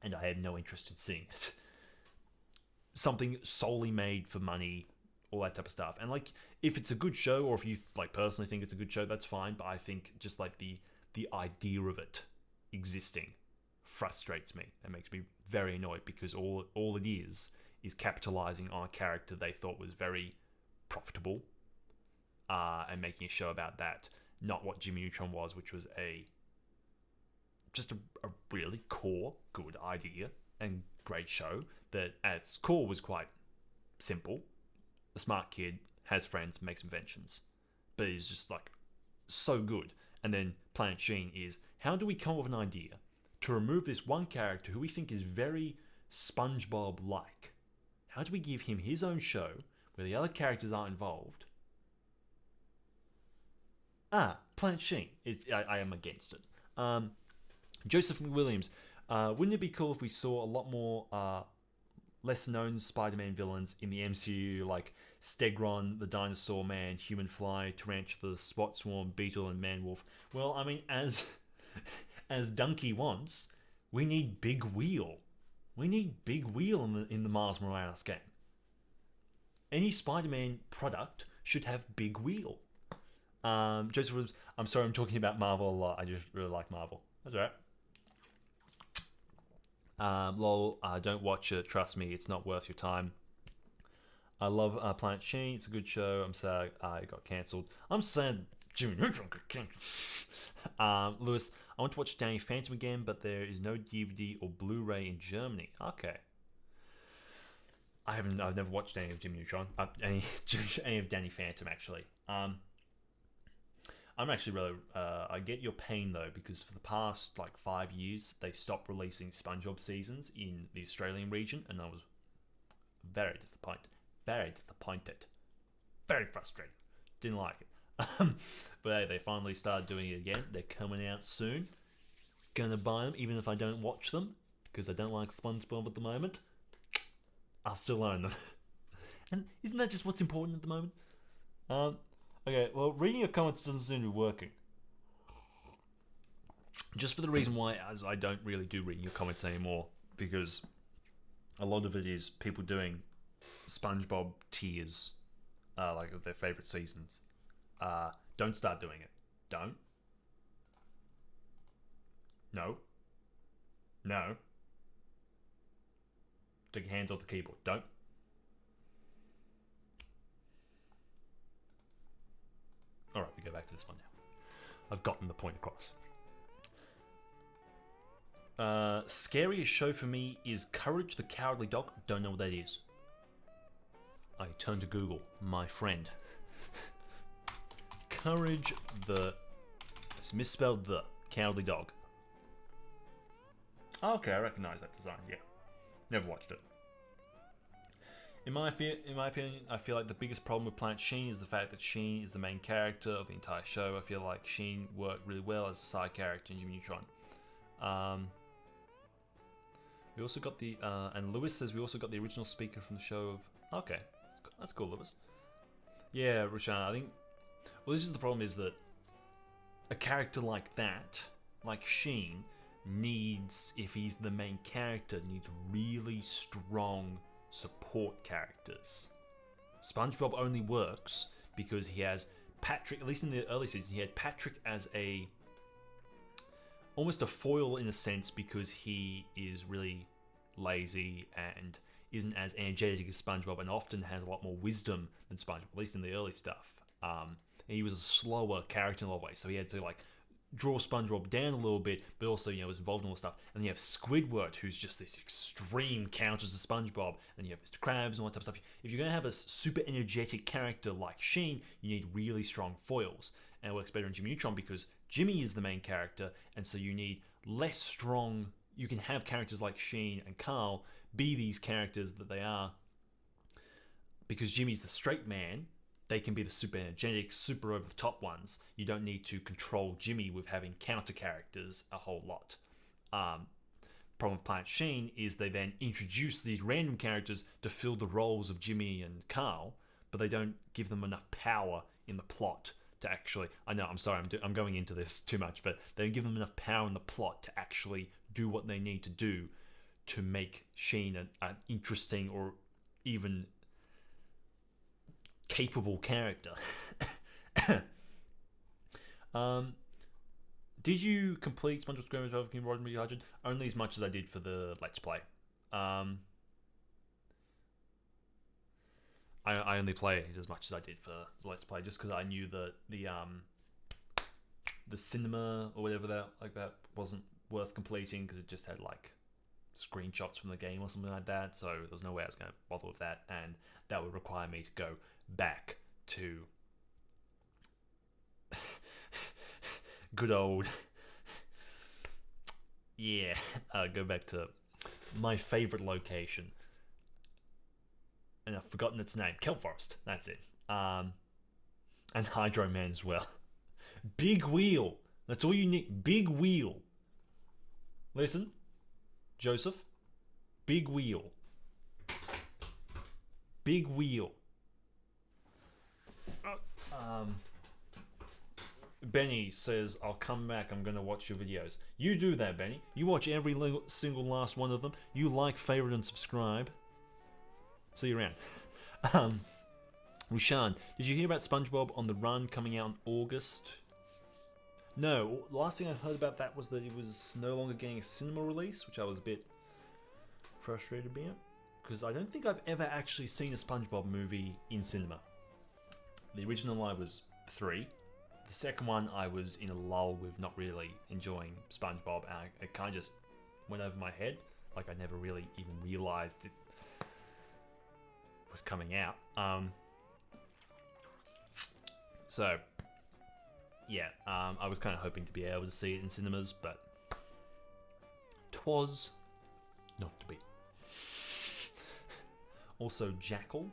And I had no interest in seeing it. Something solely made for money, all that type of stuff. And like, if it's a good show, or if you like personally think it's a good show, that's fine. But I think just like the idea of it existing frustrates me and makes me very annoyed, because all it is capitalizing on a character they thought was very profitable, and making a show about that, not what Jimmy Neutron was, which was just a really core good idea and great show that at its core was quite simple. A smart kid has friends, makes inventions, but is just like so good. And then Planet Sheen is, how do we come up with an idea to remove this one character who we think is very SpongeBob-like? How do we give him his own show where the other characters aren't involved? Planet Sheen. I am against it. Joseph McWilliams. Wouldn't it be cool if we saw a lot more lesser-known Spider-Man villains in the MCU, like Stegron, the Dinosaur Man, Human Fly, Tarantula, Spot Swarm, Beetle, and Man-Wolf? Well, I mean, as Donkey wants, we need Big Wheel. We need Big Wheel in the Miles Morales game. Any Spider-Man product should have Big Wheel. Joseph Williams, I'm sorry, I'm talking about Marvel a lot. I just really like Marvel. That's alright. Lol, don't watch it. Trust me, it's not worth your time. I love Planet Sheen. It's a good show. I'm sad it got cancelled. I'm sad Jimmy Neutron got cancelled. Lewis, I want to watch Danny Phantom again, but there is no DVD or Blu-ray in Germany. Okay. I've never watched any of Jimmy Neutron. Any of Danny Phantom, actually. I'm actually really... I get your pain, though, because for the past, 5 years, they stopped releasing SpongeBob seasons in the Australian region, and I was very disappointed. Very disappointed. Very frustrated. Didn't like it. But hey, they finally started doing it again. They're coming out soon. Gonna buy them, even if I don't watch them, because I don't like SpongeBob at the moment. I'll still own them. And isn't that just what's important at the moment? Okay, well, reading your comments doesn't seem to be working. Just for the reason why, as I don't really do reading your comments anymore, because a lot of it is people doing SpongeBob tiers, like of their favorite seasons. Don't start doing it. Don't. No. No. Take your hands off the keyboard. Don't. Alright, we go back to this one now. I've gotten the point across. Scariest show for me is Courage the Cowardly Dog. Don't know what that is. I turn to Google. My friend. Courage the... It's misspelled the Cowardly Dog. Okay, I recognize that design, yeah. Never watched it. In my opinion, I feel like the biggest problem with Planet Sheen is the fact that Sheen is the main character of the entire show. I feel like Sheen worked really well as a side character in Jimmy Neutron. We also got the and Lewis says we also got the original speaker from the show of. Okay, that's cool, Lewis. Yeah, Rushan. I think. Well, this is the problem: is that a character like that, like Sheen, needs, if he's the main character, needs really strong support characters. SpongeBob only works because he has Patrick. At least in the early season, he had Patrick as almost a foil in a sense, because he is really lazy and isn't as energetic as SpongeBob, and often has a lot more wisdom than SpongeBob, at least in the early stuff. He was a slower character in a lot of ways, so he had to like draw SpongeBob down a little bit, but also, you know, was involved in all the stuff. And then you have Squidward, who's just this extreme counter to SpongeBob, and you have Mr. Krabs and all that type of stuff. If you're going to have a super energetic character like Sheen, you need really strong foils. And it works better in Jimmy Neutron because Jimmy is the main character, and so you need less strong. You can have characters like Sheen and Carl be these characters that they are, because Jimmy's the straight man. They can be the super energetic, super over the top ones. You don't need to control Jimmy with having counter characters a whole lot. Problem with Planet Sheen is they then introduce these random characters to fill the roles of Jimmy and Carl, but they don't give them enough power in the plot to actually. I know, I'm sorry, I'm going into this too much, but they don't give them enough power in the plot to actually do what they need to do to make Sheen an interesting or even capable character. Did you complete SpongeBob SquarePants For Bikini Bottom Rehydrated? Only as much as I did for the Let's Play. I only played as much as I did for the Let's Play, just because I knew that the cinema or whatever that wasn't worth completing, because it just had like screenshots from the game or something like that, so there was no way I was going to bother with that, and that would require me to go back to good old go back to my favorite location, and I've forgotten its name. Kelp Forest, that's it. And Hydro Man as well. Big wheel, that's all you need. Big wheel. Listen, Joseph, big wheel. Big wheel. Benny says, I'll come back, I'm going to watch your videos. You do that, Benny. You watch every single last one of them. You like, favorite, and subscribe. See you around. Rushan, did you hear about SpongeBob on the Run coming out in August? No, the last thing I heard about that was that it was no longer getting a cinema release, which I was a bit frustrated about, because I don't think I've ever actually seen a SpongeBob movie in cinema. The original I was 3. The second one I was in a lull with, not really enjoying SpongeBob, and it kind of just went over my head. Like, I never really even realized it was coming out. So yeah, I was kind of hoping to be able to see it in cinemas, but 'twas not to be. Also, Jackal.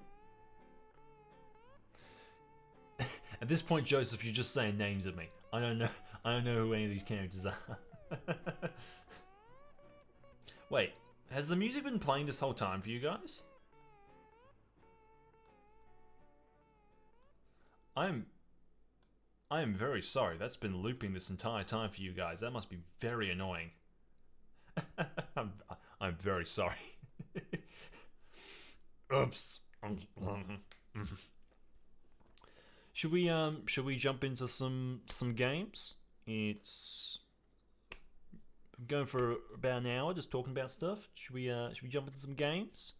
At this point, Joseph, you're just saying names at me. I don't know who any of these characters are. Wait, has the music been playing this whole time for you guys? I am very sorry. That's been looping this entire time for you guys. That must be very annoying. I'm very sorry. Oops. Should we jump into some games? It's going for about an hour just talking about stuff. Should we jump into some games?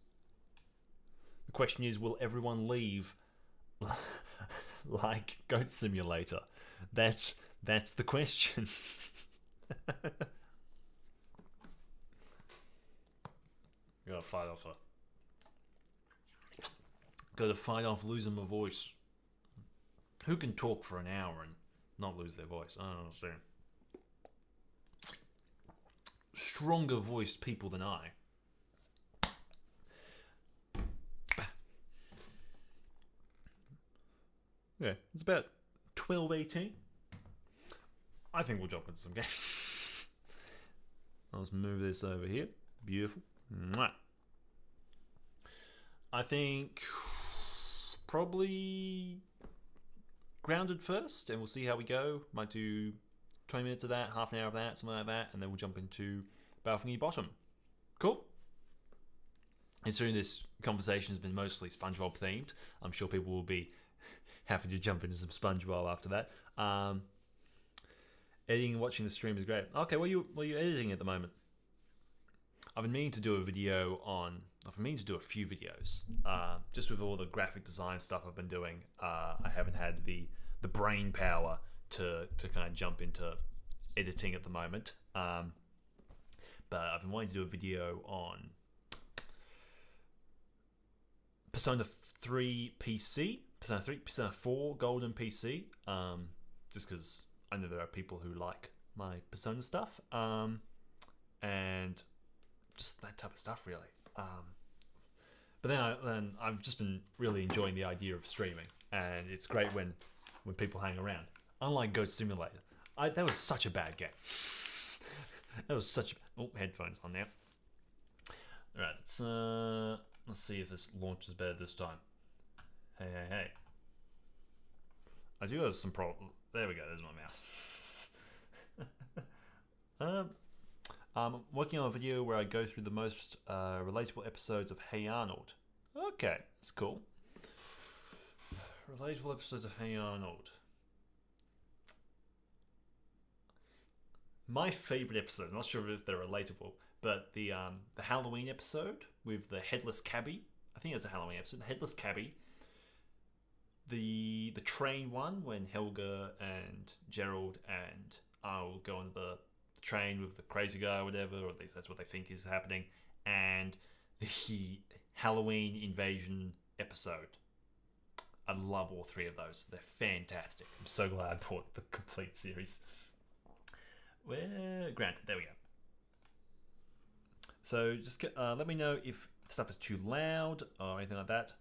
The question is, will everyone leave like Goat Simulator? That's the question. Gotta fight off losing my voice. Who can talk for an hour and not lose their voice? I don't understand. Stronger voiced people than I. Yeah, it's about 12:18. I think we'll jump into some games. Let's move this over here. Beautiful. Mwah. I think probably Grounded first, and we'll see how we go. Might do 20 minutes of that, half an hour of that, something like that, and then we'll jump into Bikini Bottom. Cool. Considering this conversation has been mostly SpongeBob themed, I'm sure people will be happy to jump into some SpongeBob after that. Editing and watching the stream is great. Okay, what are you editing at the moment? I've been meaning to do a video on. I've been meaning to do a few videos. Just with all the graphic design stuff I've been doing, I haven't had the brain power to kind of jump into editing at the moment. But I've been wanting to do a video on Persona 3 PC, Persona 3, Persona 4 Golden PC. Just because I know there are people who like my Persona stuff, and just that type of stuff, really. But then I've just been really enjoying the idea of streaming, and it's great when people hang around. Unlike Goat Simulator, that was such a bad game. That was such. Headphones on now. All right, let's see if this launches better this time. Hey. I do have some problem. There we go. There's my mouse. I'm working on a video where I go through the most relatable episodes of Hey Arnold. Okay, that's cool. Relatable episodes of Hey Arnold. My favorite episode, I'm not sure if they're relatable, but the Halloween episode with the headless cabbie. I think it's a Halloween episode. The headless cabbie. The train one when Helga and Gerald and Arnold go on the train with the crazy guy or whatever, or at least that's what they think is happening, and the Halloween invasion episode. I love all three of those. They're fantastic. I'm so glad I bought the complete series. Well, granted, there we go. So just let me know if stuff is too loud or anything like that.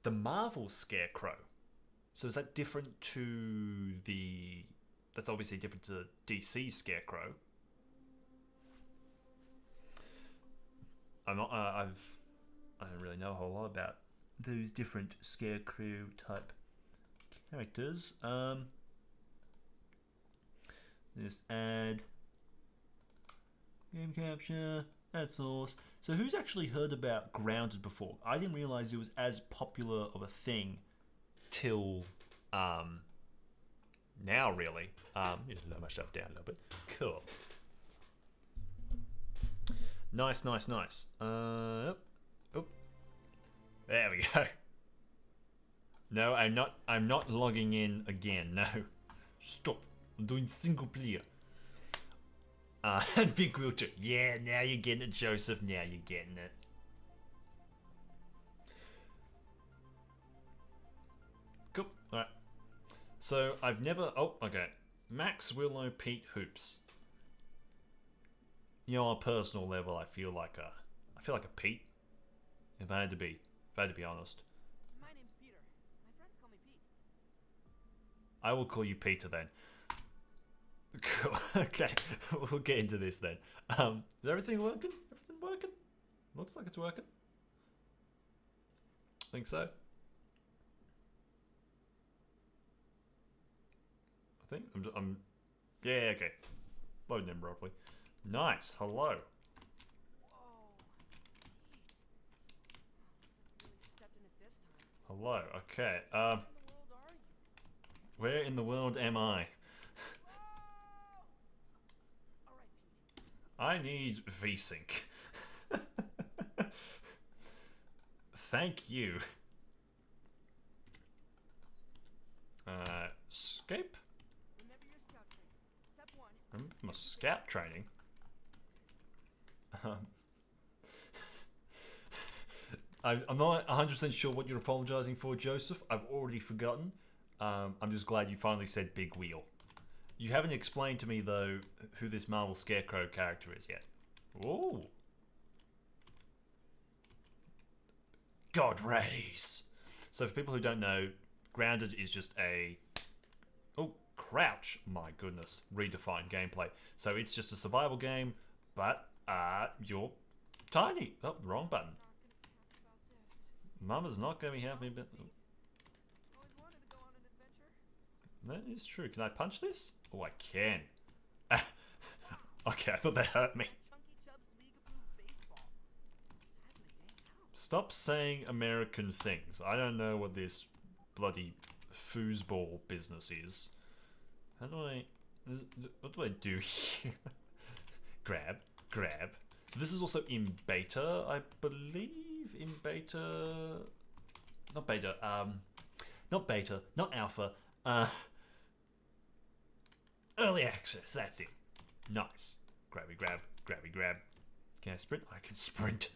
The Marvel Scarecrow. So is that different to the... That's obviously different to DC Scarecrow. I don't really know a whole lot about those different Scarecrow type characters. Just add game capture, add source. So who's actually heard about Grounded before? I didn't realize it was as popular of a thing till now, really. Just lower my stuff down a little bit. Cool. Nice. Oh, there we go. No, I'm not logging in again. No, stop. I'm doing single player. And Big Wheelchair. Yeah, now you're getting it, Joseph. Now you're getting it. Cool. Alright. So I've never... Oh, okay. Max Willow Pete Hoops. You know, on a personal level, I feel like a Pete. If I had to be honest.
My name's Peter. My friends call me Pete.
I will call you Peter then. Cool. Okay, we'll get into this then. Is everything working? Everything working? Looks like it's working. Think so. I think I'm yeah, okay. Loading in properly. Nice. Hello.
Whoa. Pete. Looks like you really stepped in it this time.
Hello. Okay.
Where in the world are you?
Where in the world am I?
Whoa! Alright, Pete.
I need VSync. Thank you. Escape?
Remember your scout training. Step 1.
My scout training. I'm not 100% sure what you're apologizing for, Joseph. I've already forgotten. I'm just glad you finally said big wheel. You haven't explained to me, though, who this Marvel Scarecrow character is yet. Ooh. God rays. So for people who don't know, Grounded is just a crouch. My goodness, redefined gameplay. So it's just a survival game, but you're tiny. Oh, wrong button.
Not gonna be happy about this.
Mama's not gonna be happy about.
Always wanted to go on an adventure.
That is true. Can I punch this? Oh, I can. Okay, I thought that hurt me.
Chunky Chubb's league-approved baseball. It's the size of my dang house.
Stop saying American things. I don't know what this bloody foosball business is. How do I... What do I do here? Grab. So this is also in beta, I believe. In beta... Not beta. Not beta. Not alpha. Early access. That's it. Nice. Grabby grab. Can I sprint? I can sprint.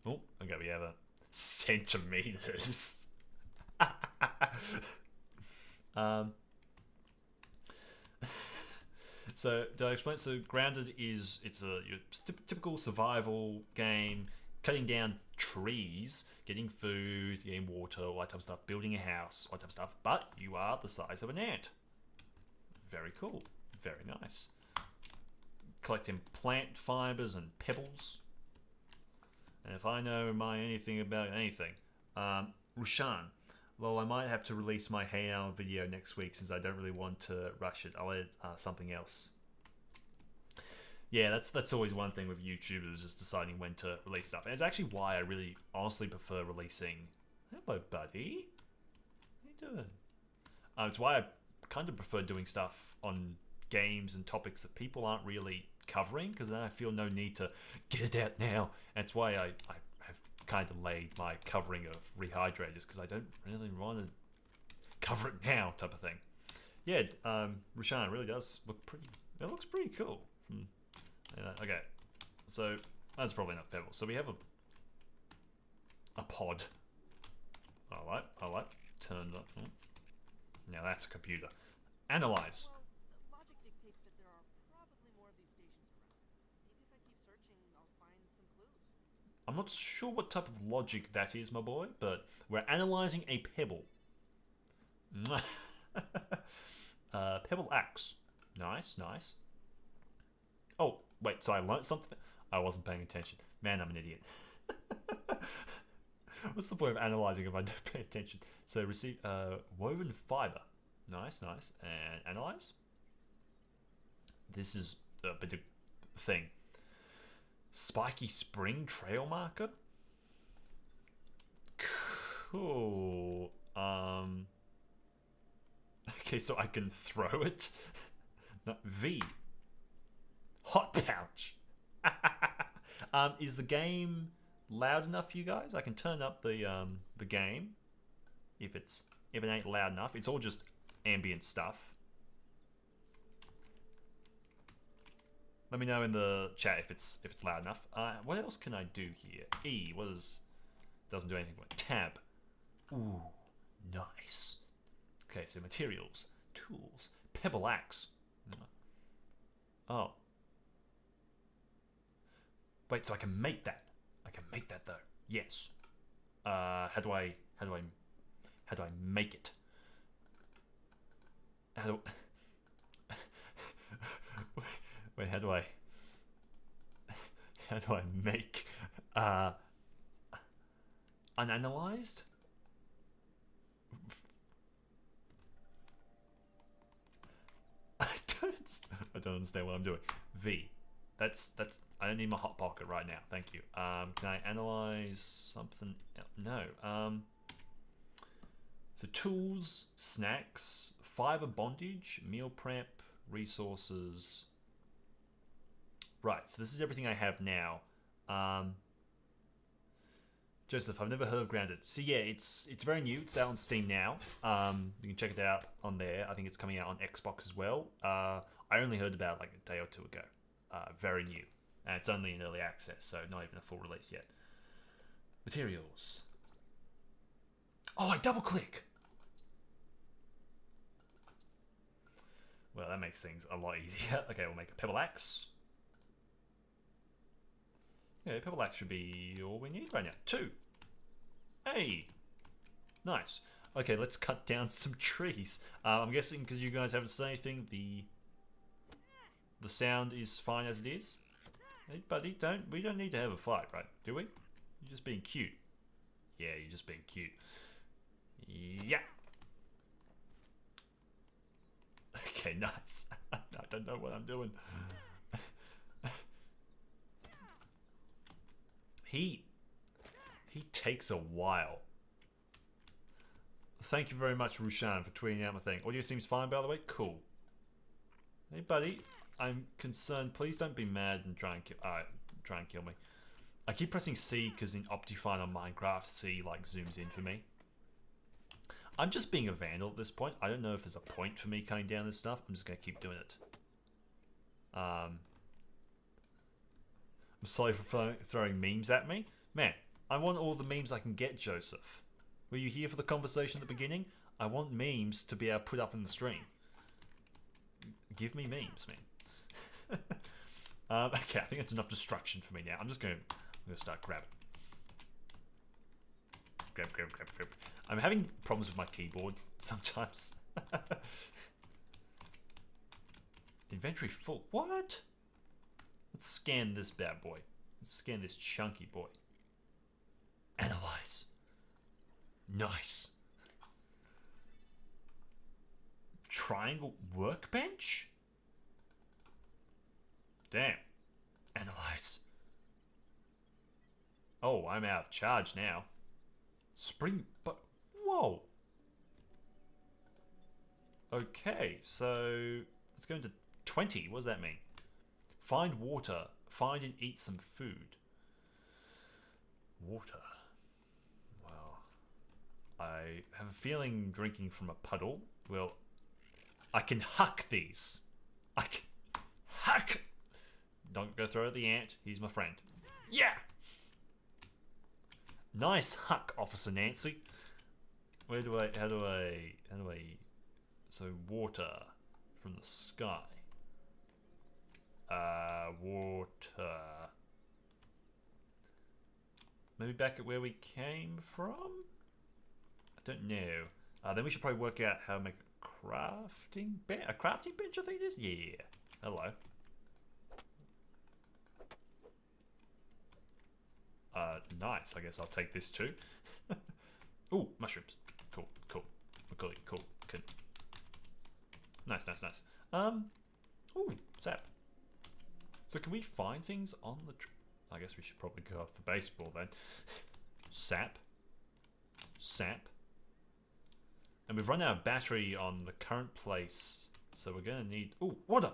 Oh, okay, we have a centimeters. So, did I explain? So, Grounded is your typical survival game, cutting down trees, getting food, getting water, all that type of stuff, building a house, all that type of stuff. But you are the size of an ant. Very cool. Very nice. Collecting plant fibers and pebbles. And if I know anything about anything, Rushan. Well, I might have to release my Hey Now video next week since I don't really want to rush it. I'll edit something else. Yeah, that's always one thing with YouTubers, just deciding when to release stuff. And it's actually why I really honestly prefer releasing... Hello, buddy. How you doing? It's why I kind of prefer doing stuff on games and topics that people aren't really covering, because then I feel no need to get it out now. And it's why I have kind of delayed my covering of Rehydrators, because I don't really want to cover it now type of thing. Yeah, Rushan, really does look pretty... It looks pretty cool. Okay, so that's probably enough pebbles. So we have a pod. I like. Turned up. Oh. Now that's a computer. Analyze.
Well, logic dictates that there are probably more of these stations around. Maybe if I keep searching, I'll find some clues.
I'm not sure what type of logic that is, my boy, but we're analyzing a pebble. Pebble axe. Nice. Oh, wait, so I learned something? I wasn't paying attention. Man, I'm an idiot. What's the point of analyzing if I don't pay attention? So receive woven fiber. Nice. And analyze. This is a bit of thing. Spiky spring trail marker. Cool. Okay, so I can throw it. No, V. Hot pouch. Is the game loud enough for you guys? I can turn up the game if it ain't loud enough. It's all just ambient stuff. Let me know in the chat if it's loud enough. What else can I do here? E. Doesn't do anything. Tab. Ooh, nice. Okay, so materials, tools, pebble axe. Oh. Wait, so I can make that. I can make that though. Yes. How do I make it? Wait, how do I make unanalyzed? I don't understand what I'm doing. V. That's I don't need my hot pocket right now. Thank you. Can I analyze something? No. So tools, snacks, fiber bondage, meal prep, resources. Right. So this is everything I have now. Joseph, I've never heard of Grounded. So yeah, it's very new. It's out on Steam now. You can check it out on there. I think it's coming out on Xbox as well. I only heard about it like a day or two ago. Very new. And it's only in early access, so not even a full release yet. Materials. Oh, I double click! Well, that makes things a lot easier. Okay, we'll make a pebble axe. Yeah, pebble axe should be all we need right now. 2. Hey! Nice. Okay, let's cut down some trees. I'm guessing because you guys haven't said anything, the sound is fine as it is. Hey, buddy, we don't need to have a fight, right? Do we? You're just being cute. Yeah, you're just being cute. Yeah. Okay, nice. I don't know what I'm doing. He takes a while. Thank you very much, Rushan, for tweeting out my thing. Audio seems fine, by the way. Cool. Hey, buddy. I'm concerned. Please don't be mad and try and kill me. I keep pressing C because in Optifine on Minecraft, C like zooms in for me. I'm just being a vandal at this point. I don't know if there's a point for me cutting down this stuff. I'm just gonna keep doing it. I'm sorry for throwing memes at me. Man, I want all the memes I can get, Joseph. Were you here for the conversation at the beginning? I want memes to be able to put up in the stream. Give me memes, man. Okay, I think that's enough destruction for me now. I'm gonna start grabbing. Grab. I'm having problems with my keyboard sometimes. Inventory full. What? Let's scan this bad boy. Let's scan this chunky boy. Analyze. Nice. Triangle workbench? Damn. Analyze. Oh, I'm out of charge now. Spring, but whoa. Okay, so let's go into 20. What does that mean? Find water. Find and eat some food. Water. Well, I have a feeling drinking from a puddle. Well, I can huck these. I can huck. Don't go throw at the ant. He's my friend. Yeah. Nice huck, Officer Nancy. How do I, so water from the sky. Water. Maybe back at where we came from? I don't know. Then we should probably work out how to make a crafting bench. A crafting bench, I think it is? Yeah. Hello. Nice. I guess I'll take this too. Ooh, mushrooms. Cool. Cool. Good. Nice. Ooh, sap. So can we find things on the I guess we should probably go off the baseball then. Sap. And we've run out of battery on the current place, so we're gonna need... Ooh, water!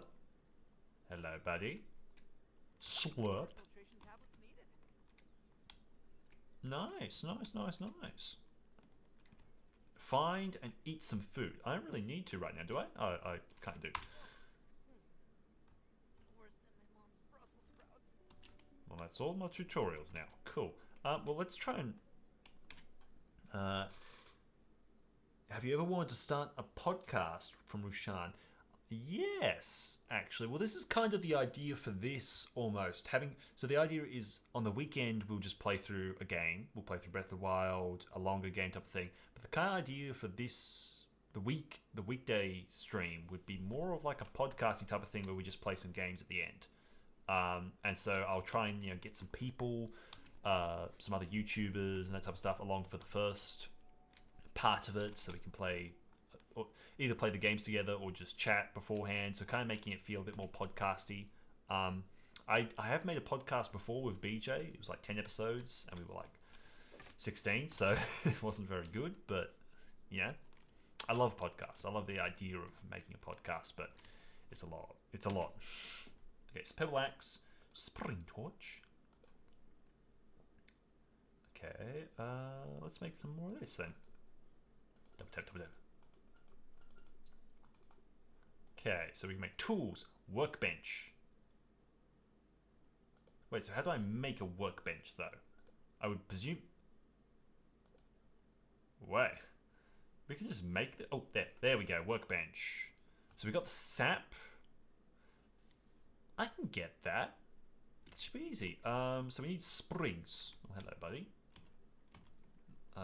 Hello, buddy. Slurp.
Filtration tablets needed.
Nice. Find and eat some food. I don't really need to right now, do I? Oh, I can't do.
Worse than my mom's Brussels sprouts.
Well, that's all my tutorials now. Cool. Well, let's try and... have you ever wanted to start a podcast from Rushan? Yes, actually. Well, this is kind of the idea for this, almost. So the idea is, on the weekend, we'll just play through a game. We'll play through Breath of the Wild, a longer game type of thing. But the kind of idea for this, the weekday stream, would be more of like a podcasting type of thing where we just play some games at the end. And so I'll try and get some people, some other YouTubers and that type of stuff along for the first part of it, so we can play, or either play the games together or just chat beforehand, so kind of making it feel a bit more podcasty. I have made a podcast before with BJ. It was like 10 episodes and we were like 16, so it wasn't very good, but I love podcasts. I love the idea of making a podcast, but it's a lot. Okay, so Pebble Axe, Spring Torch. Okay, let's make some more of this then. Double tap. Okay, so we can make tools, workbench. Wait, so how do I make a workbench though? I would presume... Wait. We can just make the... Oh, there we go, workbench. So we got the sap. I can get that. That should be easy. So we need springs. Oh, hello, buddy.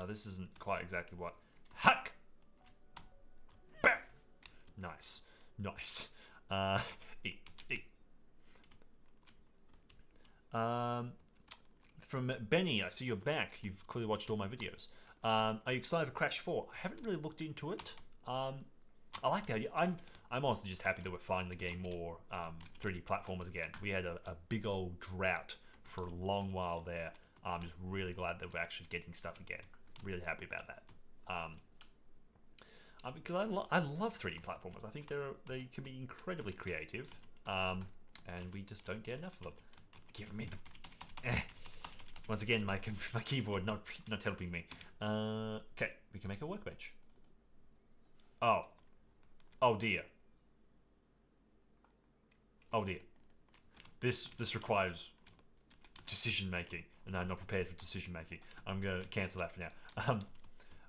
This isn't quite exactly what... Hack! Bah! Nice. Nice. Eat. From Benny, I see you're back. You've clearly watched all my videos. Are you excited for Crash 4? I haven't really looked into it. I like the idea. I'm honestly just happy that we're finally getting more 3D platformers again. We had a big old drought for a long while there. I'm just really glad that we're actually getting stuff again. Really happy about that. Because I love 3D platformers. I think they can be incredibly creative, and we just don't get enough of them. Give me the. Once again, my keyboard not helping me. Okay, we can make a workbench. Oh dear. Oh dear. This requires decision making, and I'm not prepared for decision making. I'm gonna cancel that for now.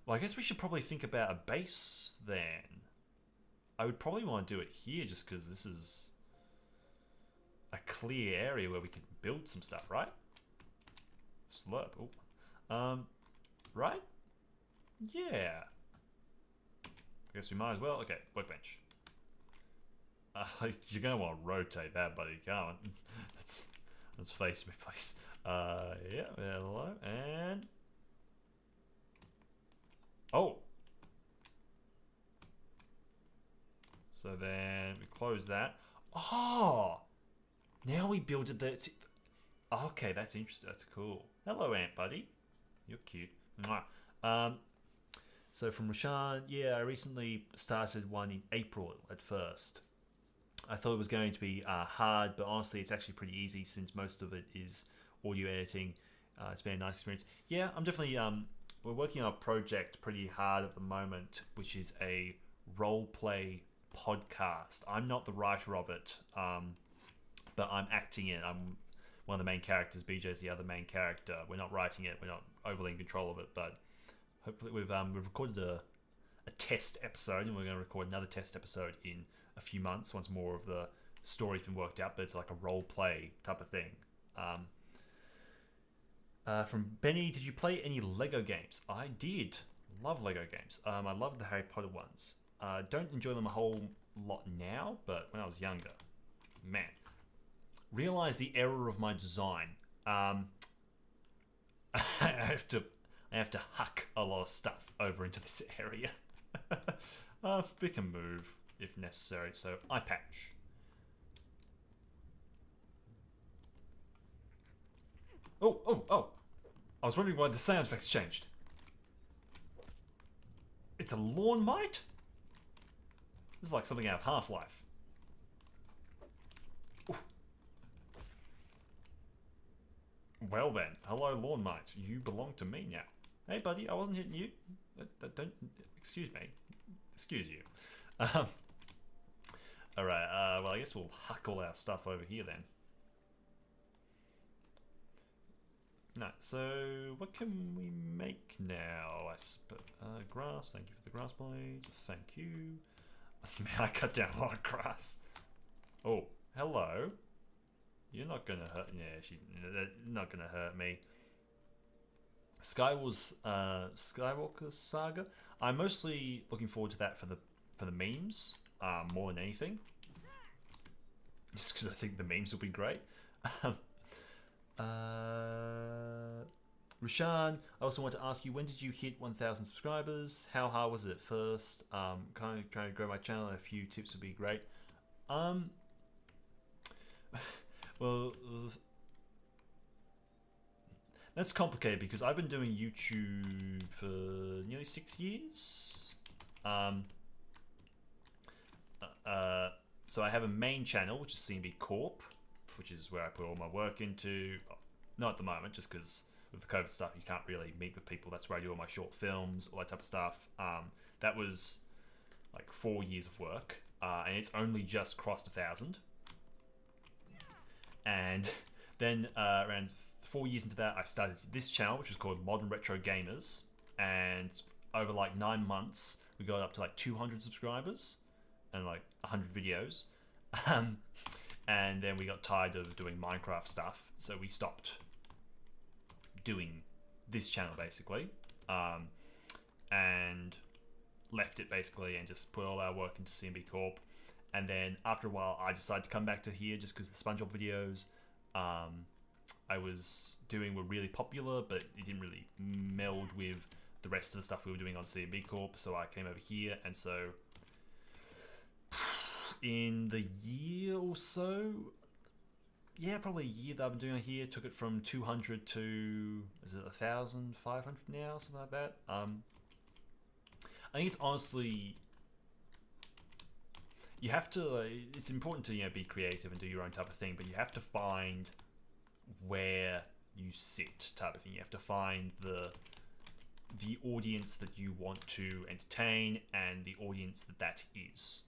Well, I guess we should probably think about a base then. I would probably want to do it here just because this is a clear area where we can build some stuff, right? Slurp. Oh. Right? Yeah. I guess we might as well. Okay, workbench. You're gonna want to rotate that, buddy. Go on. Let's face me, please. Yeah. Hello and. Oh. So then we close that. Oh. Now we build it. That's it. Okay, that's interesting. That's cool. Hello, ant buddy. You're cute. Mwah. So from Rashan, yeah, I recently started one in April at first. I thought it was going to be hard, but honestly, it's actually pretty easy since most of it is audio editing. It's been a nice experience. Yeah, I'm definitely. We're working on a project pretty hard at the moment, which is a role-play podcast. I'm not the writer of it, but I'm acting it. I'm one of the main characters. BJ's the other main character. We're not writing it. We're not overly in control of it, but hopefully we've recorded a test episode, and we're going to record another test episode in a few months once more of the story's been worked out. But it's like a role-play type of thing. From Benny, did you play any Lego games? I did. Love Lego games. I love the Harry Potter ones. Don't enjoy them a whole lot now, but when I was younger, man. Realize the error of my design. I have to huck a lot of stuff over into this area. We can move if necessary. So eye patch. Oh! I was wondering why the sound effects changed. It's a lawn mite? This is like something out of Half-Life. Well then, hello lawn mite. You belong to me now. Hey buddy, I wasn't hitting you. Don't excuse me. Excuse you. Alright, well I guess we'll huck all our stuff over here then. No, so what can we make now? Grass, thank you for the grass blade. Thank you. Man, I cut down a lot of grass. Oh, hello. You're not gonna hurt. Yeah, she's not gonna hurt me. Skywalker Saga. I'm mostly looking forward to that for the memes more than anything. Just because I think the memes will be great. Rashan, I also want to ask you, when did you hit 1,000 subscribers? How hard was it at first? Kind of trying to grow my channel. A few tips would be great. Well, that's complicated because I've been doing YouTube for nearly 6 years. So I have a main channel, which is CMB Corp, which is where I put all my work into. Not at the moment, just because with the COVID stuff, you can't really meet with people. That's where I do all my short films, all that type of stuff. That was like 4 years of work, and it's only just crossed 1,000. And then around 4 years into that, I started this channel, which was called Modern Retro Gamers. And over like 9 months, we got up to like 200 subscribers and like 100 videos. And then we got tired of doing Minecraft stuff, so we stopped doing this channel basically. And left it basically and just put all our work into CMB Corp. And then after a while, I decided to come back to here just because the SpongeBob videos I was doing were really popular, but it didn't really meld with the rest of the stuff we were doing on CMB Corp. So I came over here, and so in the year or so, yeah, probably a year that I've been doing it here, took it from 200 to, is it 1,500 now, something like that. I think it's honestly, you have to, it's important to, you know, be creative and do your own type of thing, but you have to find where you sit type of thing. You have to find the audience that you want to entertain and the audience that is.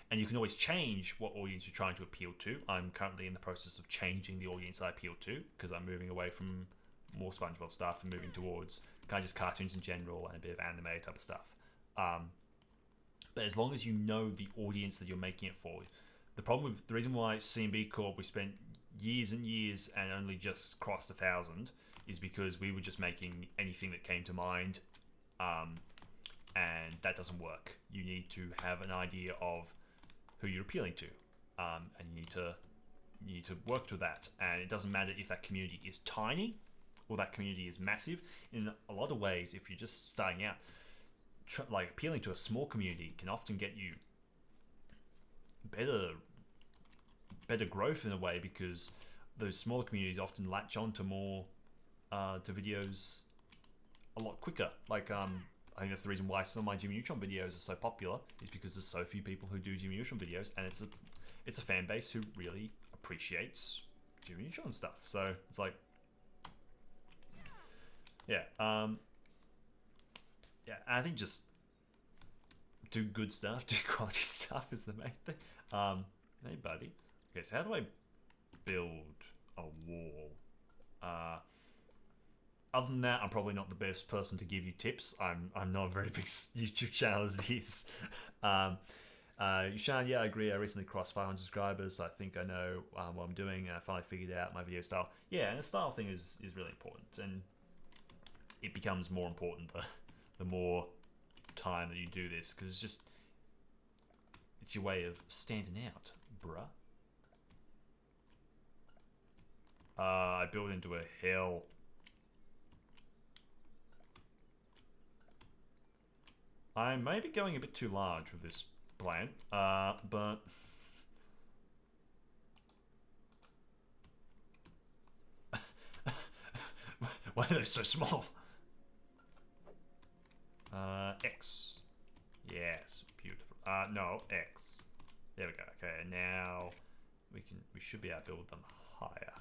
And you can always change what audience you're trying to appeal to. I'm currently in the process of changing the audience I appeal to because I'm moving away from more SpongeBob stuff and moving towards kind of just cartoons in general and a bit of anime type of stuff. But as long as you know the audience that you're making it for, the reason why CMB Corp we spent years and years and only just crossed 1,000 is because we were just making anything that came to mind, and that doesn't work. You need to have an idea of who you're appealing to, and you need to work to that. And it doesn't matter if that community is tiny or that community is massive. In a lot of ways, if you're just starting out, like appealing to a small community can often get you better growth in a way, because those smaller communities often latch on to more to videos a lot quicker. Like I think that's the reason why some of my Jimmy Neutron videos are so popular, is because there's so few people who do Jimmy Neutron videos, and it's a fan base who really appreciates Jimmy Neutron stuff. So it's like, yeah, yeah. I think just do good stuff, do quality stuff is the main thing. Hey, buddy. Okay, so how do I build a wall? Other than that, I'm probably not the best person to give you tips. I'm not a very big YouTube channel as it is. Sean, yeah, I agree. I recently crossed 500 subscribers, so I think I know what I'm doing, and I finally figured out my video style. Yeah, and the style thing is really important, and it becomes more important the more time that you do this, because it's your way of standing out, bruh. I built into a hill. I may be going a bit too large with this plant, but why are they so small? X. Yes, beautiful. No, X. There we go. Okay, now we should be able to build them higher.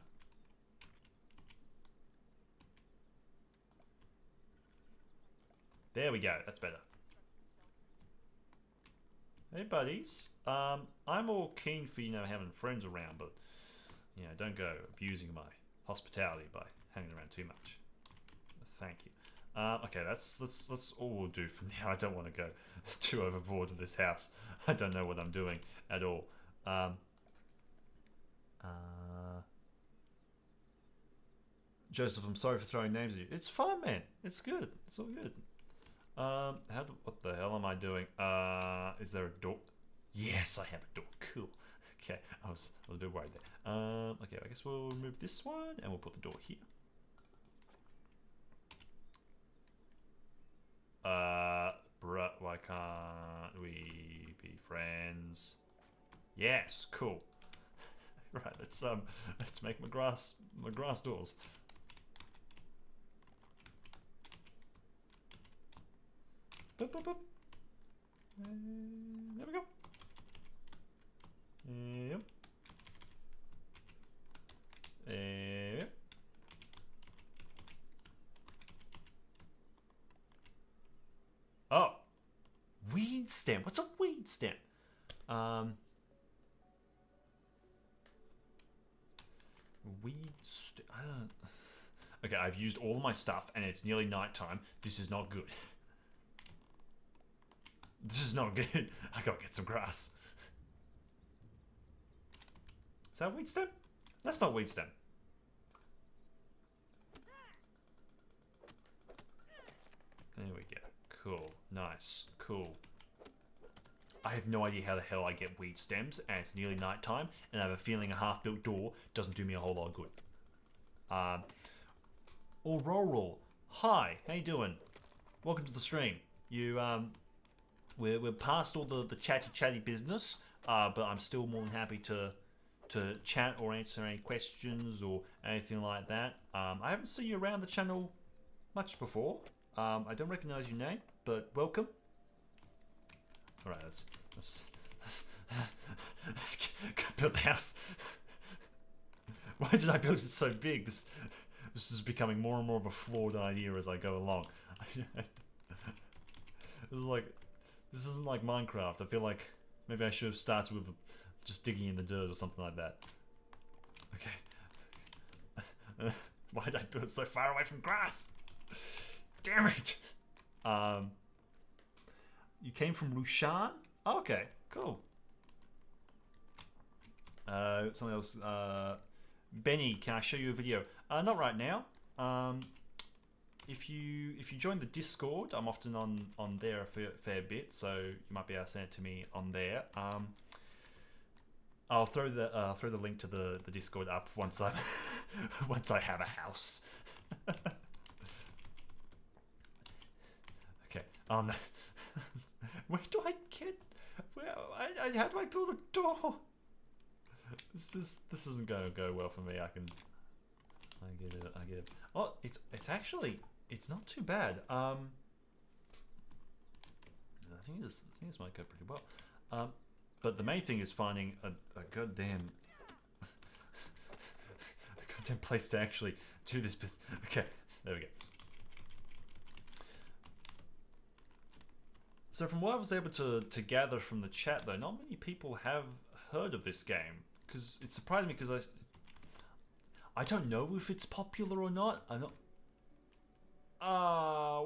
There we go. That's better. Hey, buddies. I'm all keen for, you know, having friends around, but, you know, don't go abusing my hospitality by hanging around too much. Thank you. Okay, that's all we'll do from now. I don't want to go too overboard with this house. I don't know what I'm doing at all. Joseph, I'm sorry for throwing names at you. It's fine, man. It's good. It's all good. What the hell am I doing? Is there a door? Yes, I have a door. Cool. Okay, I was a bit worried there. Okay, I guess we'll remove this one and we'll put the door here. Bruh, why can't we be friends? Yes, cool. Right, let's make my grass doors. Boop, boop, boop. There we go. Yep. Yep. Oh, weed stem. What's a weed stem? Weed stem. I don't. Okay, I've used all of my stuff, and it's nearly nighttime. This is not good. This is not good. I gotta get some grass. Is that weed stem? That's not weed stem. There we go. Cool. Nice. Cool. I have no idea how the hell I get weed stems, and it's nearly nighttime, and I have a feeling a half-built door doesn't do me a whole lot of good. Aurora. Hi, how you doing? Welcome to the stream. We're past all the chatty business, but I'm still more than happy to chat or answer any questions or anything like that. I haven't seen you around the channel much before. I don't recognize your name, but welcome. All right, let's build the house. Why did I build it so big? This is becoming more and more of a flawed idea as I go along. This isn't like Minecraft. I feel like maybe I should have started with just digging in the dirt or something like that. Okay. Why did I build it so far away from grass? Damn it! You came from Lushan? Oh, okay, cool. Something else. Benny, can I show you a video? Not right now. If you join the Discord, I'm often on there a fair bit, so you might be able to send it to me on there. I'll throw the link to the Discord up once I once I have a house. Okay. No. Where do I get? How do I build a door? This isn't going to go well for me. I get it. Oh, it's actually not too bad. I think this might go pretty well. But the main thing is finding a goddamn place to actually do this business. Okay, there we go. So from what I was able to gather from the chat, though, not many people have heard of this game, because it surprised me because I don't know if it's popular or not. I'm not.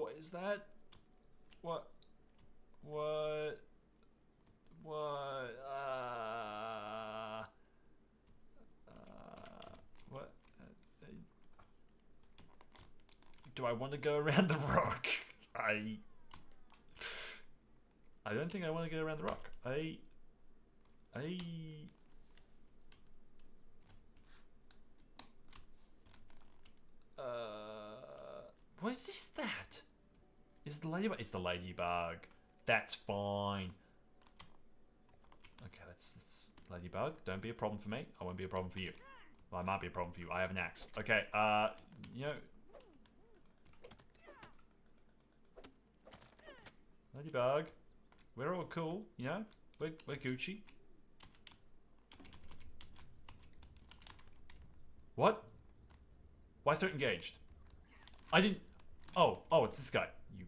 What is that? What? What? Do I want to go around the rock? I don't think I want to go around the rock. What is that? Is the ladybug? It's the ladybug. That's fine. Okay, that's ladybug. Don't be a problem for me. I won't be a problem for you. Well, I might be a problem for you. I have an axe. Okay, you know. Ladybug. We're all cool, you know? We're Gucci. What? Why threat engaged? I didn't... Oh, it's this guy. You...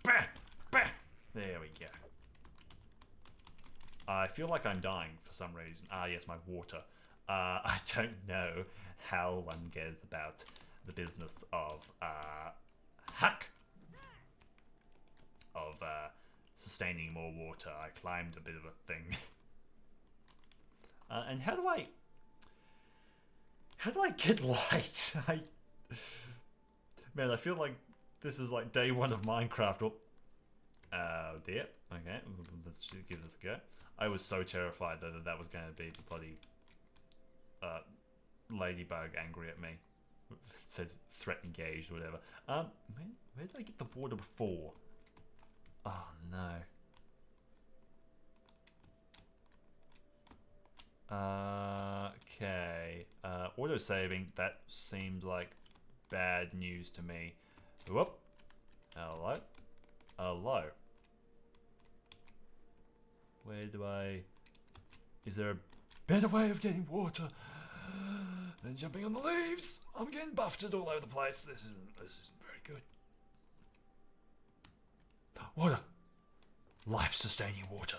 Bah! Bah! There we go. I feel like I'm dying for some reason. Yes, my water. I don't know how one cares about the business of, sustaining more water. I climbed a bit of a thing. And how do I get light? Man, I feel like this is like day one of Minecraft. Oh dear. Okay, let's give this a go. I was so terrified that was going to be the bloody ladybug angry at me. It says threat engaged or whatever. Where did I get the water before? Oh no. Okay. Auto saving. That seemed like bad news to me. Whoop. Hello. Hello. Where do I... Is there a better way of getting water than jumping on the leaves? I'm getting buffeted all over the place. This isn't very good. Water. Life-sustaining water.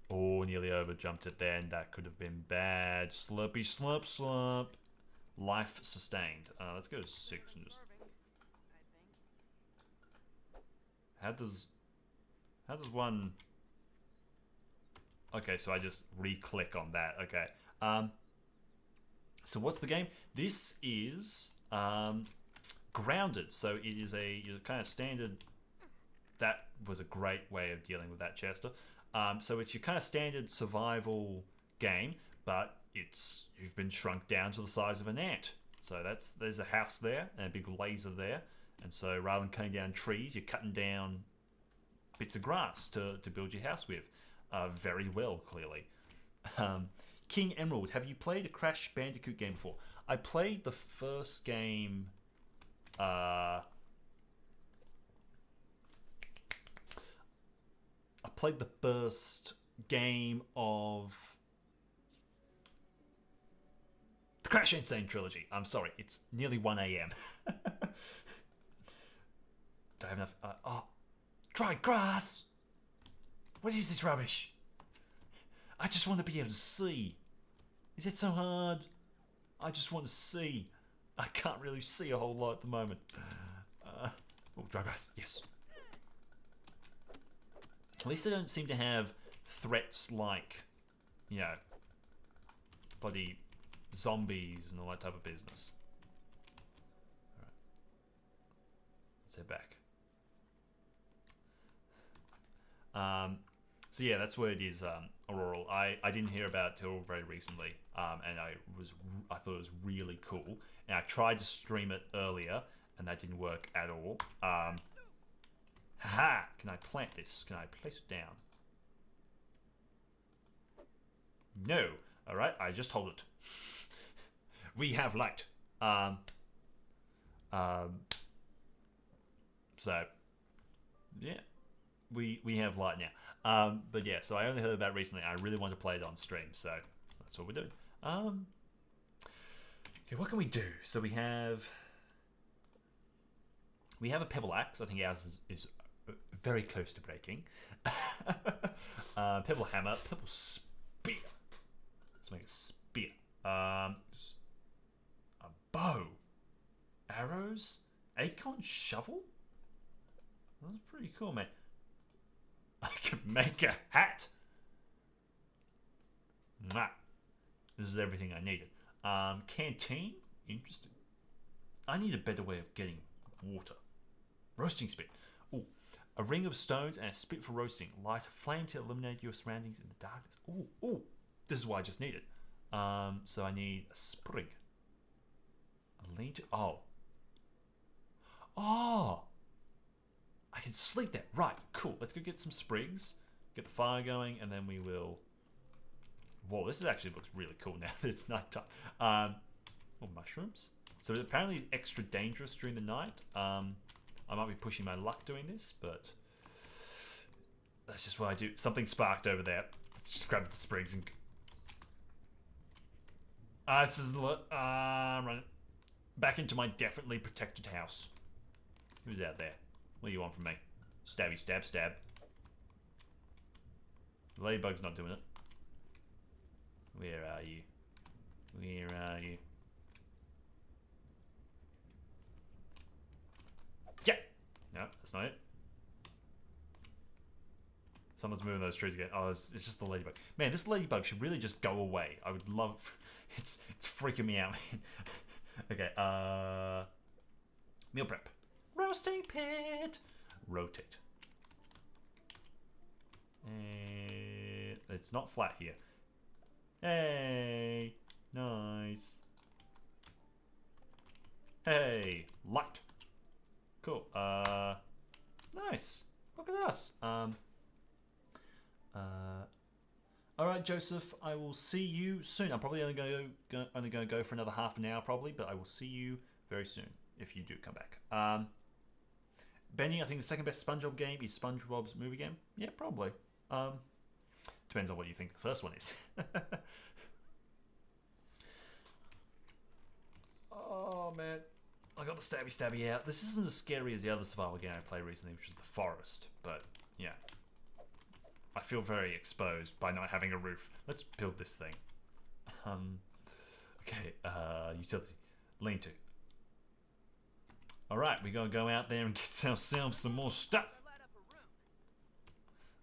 Oh, nearly over jumped it there, and that could have been bad. Slurpy slurp slurp. Life sustained. Let's go to 6 and just... How does one... Okay, so I just re-click on that. Okay. So what's the game? This is Grounded. So it is a kind of standard that was a great way of dealing with that, Chester. So it's your kind of standard survival game, but you've been shrunk down to the size of an ant. So there's a house there and a big laser there, and so rather than cutting down trees, you're cutting down bits of grass to build your house with. Very well, clearly. King Emerald, have you played a Crash Bandicoot game before? I played the first game. I played the first game of the Crash Insane trilogy. I'm sorry, it's nearly 1 a.m. Don't have enough. Dry grass! What is this rubbish? I just want to be able to see. Is it so hard? I just want to see. I can't really see a whole lot at the moment. Dry grass, yes. At least they don't seem to have threats like, bloody zombies and all that type of business. Alright. Let's head back. So yeah, that's where it is, Auroral. I didn't hear about it till very recently, and I thought it was really cool. And I tried to stream it earlier, and that didn't work at all. Haha! Can I plant this? Can I place it down? No. Alright, I just hold it. We have light. So, yeah. We have light now. But yeah, so I only heard about it recently. I really want to play it on stream, so that's what we're doing. Okay, what can we do? So we have a pebble axe. I think ours is very close to breaking. Pebble hammer, pebble spear. Let's make a spear. A bow, arrows, acorn shovel. That's pretty cool, man. I can make a hat. Mwah. This is everything I needed. Canteen, interesting. I need a better way of getting water. Roasting spit. Ooh, a ring of stones and a spit for roasting. Light a flame to illuminate your surroundings in the darkness. Ooh, this is what I just needed. So I need a sprig. A lean to. Oh, I can sleep there. Right, cool. Let's go get some sprigs, get the fire going, and then we will. Whoa, this actually looks really cool now that it's nighttime. Mushrooms. So apparently it's extra dangerous during the night. I might be pushing my luck doing this, but that's just what I do. Something sparked over there. Let's just grab the sprigs and. This is running back into my definitely protected house. Who's out there? What do you want from me? Stabby, stab, stab. The ladybug's not doing it. Where are you? Where are you? Yeah! No, that's not it. Someone's moving those trees again. Oh, it's just the ladybug. Man, this ladybug should really just go away. I would love... It's freaking me out, man. Okay, meal prep. Roasting pit. Rotate. It's not flat here. Hey, nice. Hey, light. Cool. Nice. Look at us. All right, Joseph. I will see you soon. I'm probably only going to go for another half an hour, probably, but I will see you very soon if you do come back. Benny, I think the second best SpongeBob game is SpongeBob's movie game. Yeah, probably. Depends on what you think the first one is. Oh man, I got the stabby out. This isn't as scary as the other survival game I played recently, which was The Forest. But yeah, I feel very exposed by not having a roof. Let's build this thing. Okay, utility, lean-to. All right, we're gonna go out there and get ourselves some more stuff.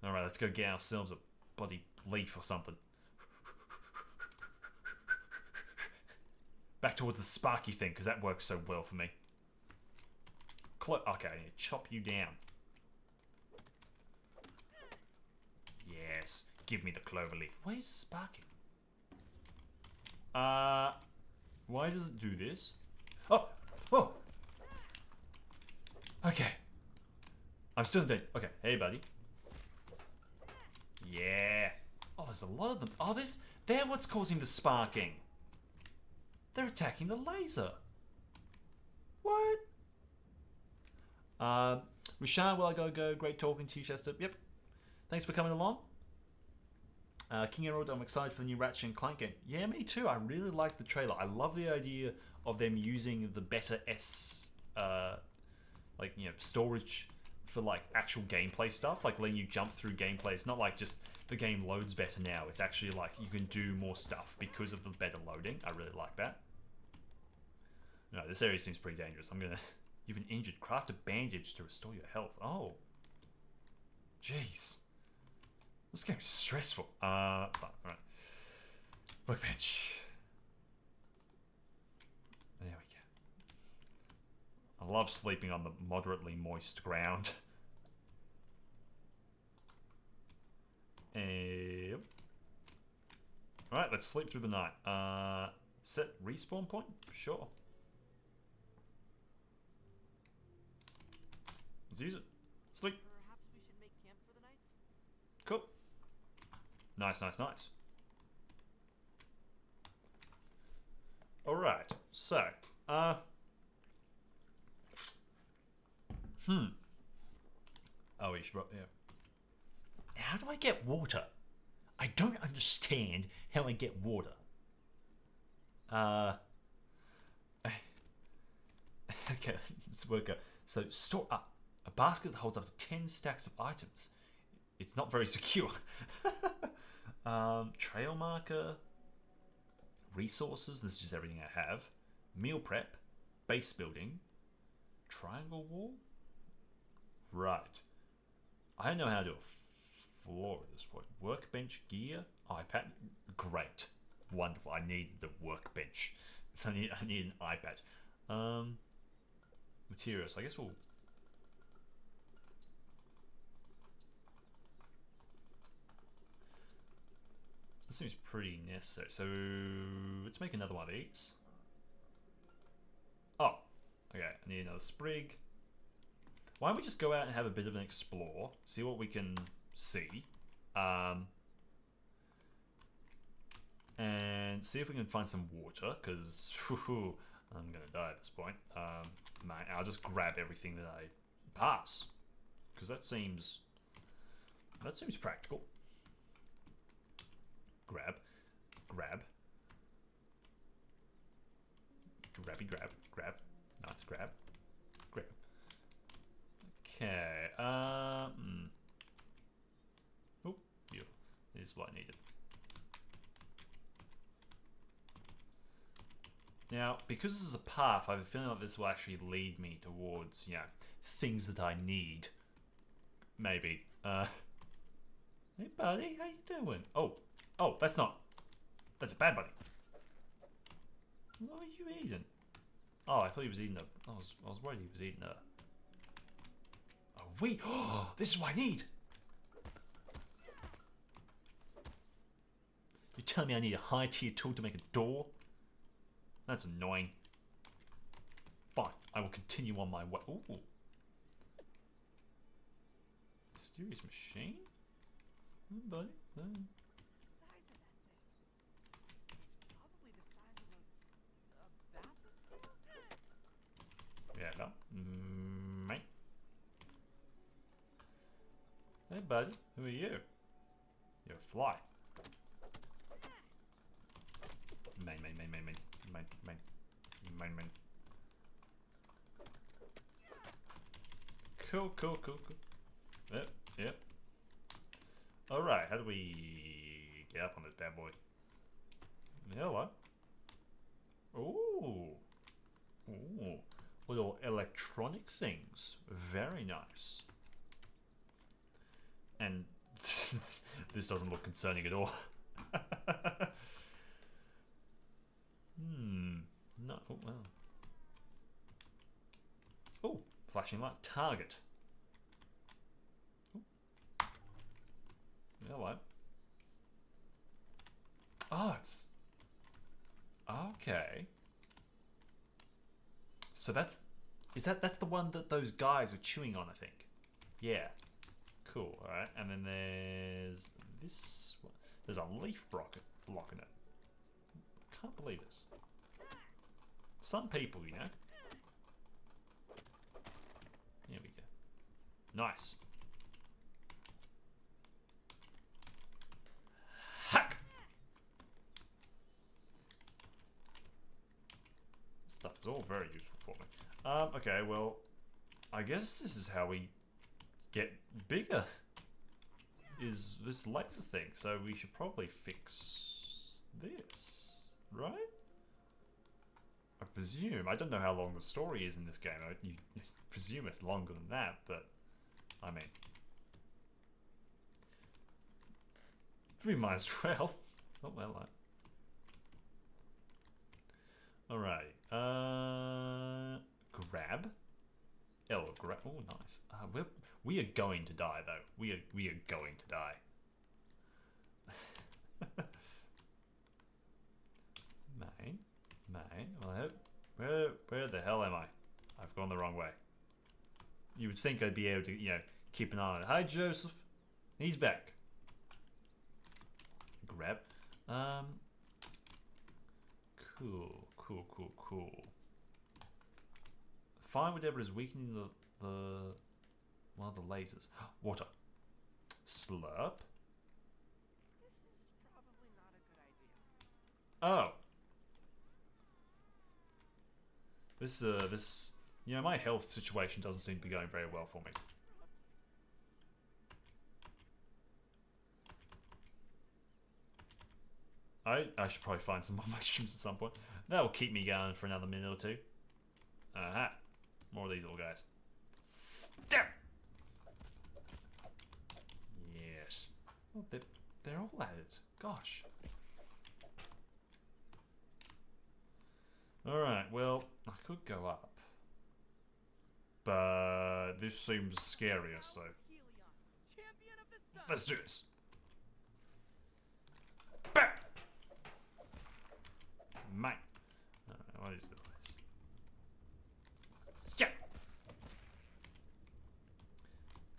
All right, let's go get ourselves a bloody leaf or something. Back towards the sparky thing, because that works so well for me. Okay, I need to chop you down. Give me the clover leaf. Why is it sparking? Why does it do this? Oh! Oh! Okay. I'm still dead. Okay. Hey, buddy. Yeah. Oh, there's a lot of them. Oh, they're what's causing the sparking. They're attacking the laser. What? Rashad, well, I gotta go. Great talking to you, Chester. Yep. Thanks for coming along. King Emerald, I'm excited for the new Ratchet and Clank game. Yeah, me too. I really like the trailer. I love the idea of them using the better storage for like actual gameplay stuff, like letting you jump through gameplay. It's not like just the game loads better now. It's actually like you can do more stuff because of the better loading. I really like that. No, this area seems pretty dangerous. You've been injured. Craft a bandage to restore your health. Oh. Jeez. This game's stressful. Fine, alright. Workbench. There we go. I love sleeping on the moderately moist ground. Yep. Alright, let's sleep through the night. Set respawn point? Sure. Let's use it. Sleep.
Perhaps we should make camp for the night?
Cool. Nice, nice, nice. Alright, so, Oh, you should, yeah. How do I get water? I don't understand how I get water. Okay, let's work out. So, store up. A basket that holds up to 10 stacks of items. It's not very secure. Trail marker. Resources. This is just everything I have. Meal prep. Base building. Triangle wall. Right. I don't know how to do a floor at this point. Workbench gear. iPad. Great. Wonderful. I need the workbench. I need an iPad. Materials. I guess we'll... This seems pretty necessary. So let's make another one of these. Oh, okay. I need another sprig. Why don't we just go out and have a bit of an explore, see what we can see, and see if we can find some water. Because I'm gonna die at this point. I'll just grab everything that I pass, because that seems practical. Grab. Grabby grab. Nice, grab. Okay, Oh, beautiful. This is what I needed. Now, because this is a path, I have a feeling like this will actually lead me towards, things that I need. Maybe. Hey buddy, how you doing? Oh, that's a bad buddy. What are you eating? Oh, I thought he was eating I was worried he was eating a wheat. Oh, this is what I need. You telling me I need a high tier tool to make a door? That's annoying. Fine, I will continue on my way. Ooh. Mysterious machine? Buddy?
The size of that thing. It's probably the size of a bathroom scale.
Yeah, no. Mate. Hey, buddy. Who are you? You're a fly. Main. Cool. Yep. Alright, how do we get up on this bad boy? Hello. Ooh. Little electronic things. Very nice. And this doesn't look concerning at all. No. Oh, well. Oh, flashing light. Target. Ooh. Hello.
Oh, it's... Okay. So that's... That's the one that those guys are chewing on, I think. Yeah. Cool, alright. And then there's this one. There's a leaf blocking it. Can't believe this. Some people, you know. There we go. Nice. Hack! This stuff is all very useful for me. Okay, well, I guess this is how we get bigger. Is this laser thing. So we should probably fix this, right? I presume. I don't know how long the story is in this game. You presume it's longer than that, but I mean, we might as well. Oh well. Alright. Grab. L grab. Oh, nice. We are going to die though. We are going to die. Main. Well, where the hell am I? I've gone the wrong way. You would think I'd be able to, you know, keep an eye on it. Hi, Joseph. He's back. Grab. Cool. Find whatever is weakening one of the lasers. Water. Slurp.
This is probably not a good idea.
Oh. This, you know, my health situation doesn't seem to be going very well for me. I should probably find some more mushrooms at some point. That will keep me going for another minute or two. Aha. More of these little guys. Step! Yes. Oh, they're all at it. Gosh. Alright, well, I could go up. But this seems scarier, so
Champion of the sun.
let's do this. Bam! Mate. What is this? Yeah!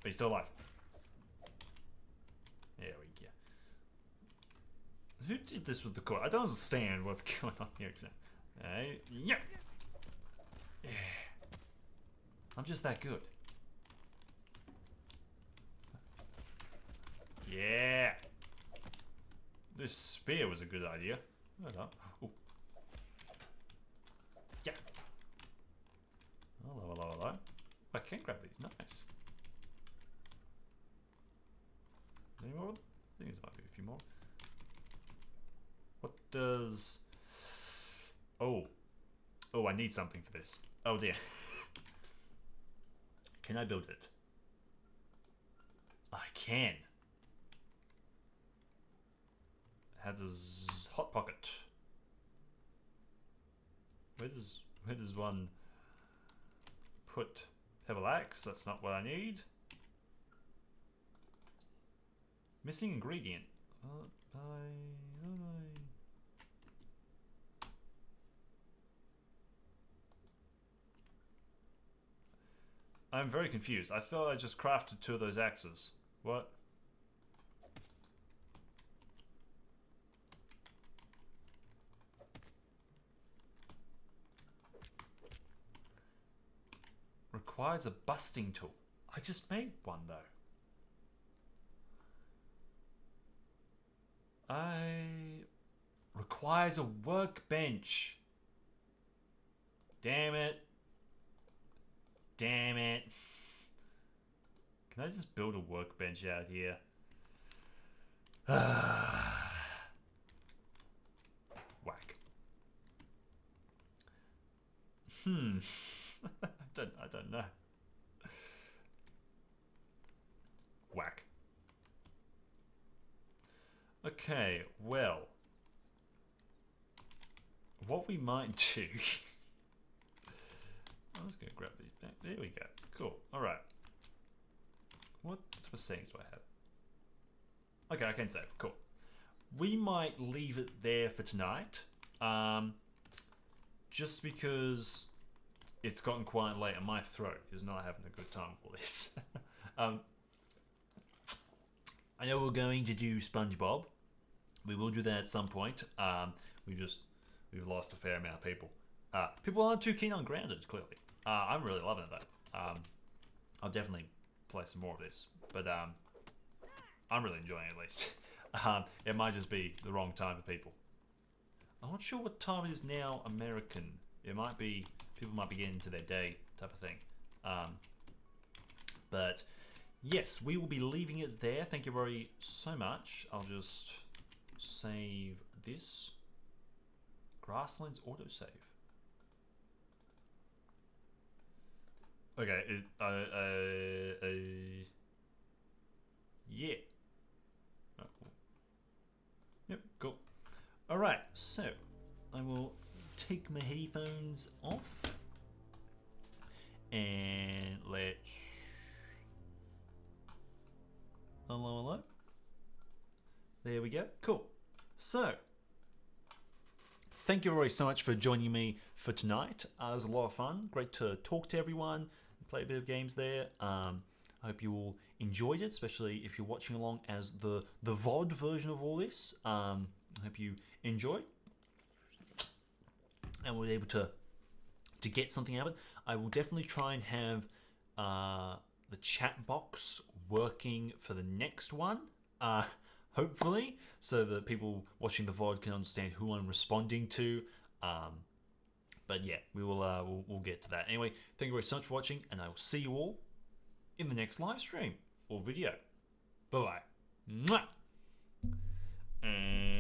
But he's still alive. There we go. Who did this with the cord? I don't understand what's going on here exactly. Yeah! Yeah. I'm just that good. Yeah! This spear was a good idea. Ooh. Yeah! Hello. I can grab these. Nice. Any more? I think there might be a few more. What does... Oh, I need something for this. Oh dear. Can I build it? I can. How does Hot Pocket? Where does one put Pebble Axe? That's not what I need. Missing ingredient. I'm very confused. I thought I just crafted 2 of those axes. What? Requires a busting tool. I just made one though. Requires a workbench. Damn it. Damn it. Can I just build a workbench out here? Whack. I don't know. Whack. Okay, well. What we might do... I'm just going to grab these back. There we go. Cool. Alright. What settings do I have? Okay, I can save. Cool.
we might leave it there for tonight. Just because it's gotten quite late and my throat is not having a good time for this. I know we're going to do SpongeBob. We will do that at some point. We've lost a fair amount of people. People aren't too keen on Grounded, clearly. I'm really loving that. I'll definitely play some more of this, but I'm really enjoying it at least. It might just be the wrong time for people. I'm not sure what time it is now, American. It might be, people might be getting into their day type of thing. But yes, we will be leaving it there. Thank you very so much. I'll just save this. Grasslands autosave. Okay, yeah. Oh, cool. Yep, cool. Alright, so I will take my headphones off and let's. Hello, hello. There we go. Cool. So, thank you very so much for joining me for tonight. It was a lot of fun. Great to talk to everyone and play a bit of games there. I hope you all enjoyed it, especially if you're watching along as the VOD version of all this. I hope you enjoyed and were able to get something out of it. I will definitely try and have the chat box working for the next one. Hopefully, so that people watching the VOD can understand who I'm responding to. But yeah, we will we'll get to that. Anyway, thank you very so much for watching, and I will see you all in the next live stream or video. Bye bye. Mwah!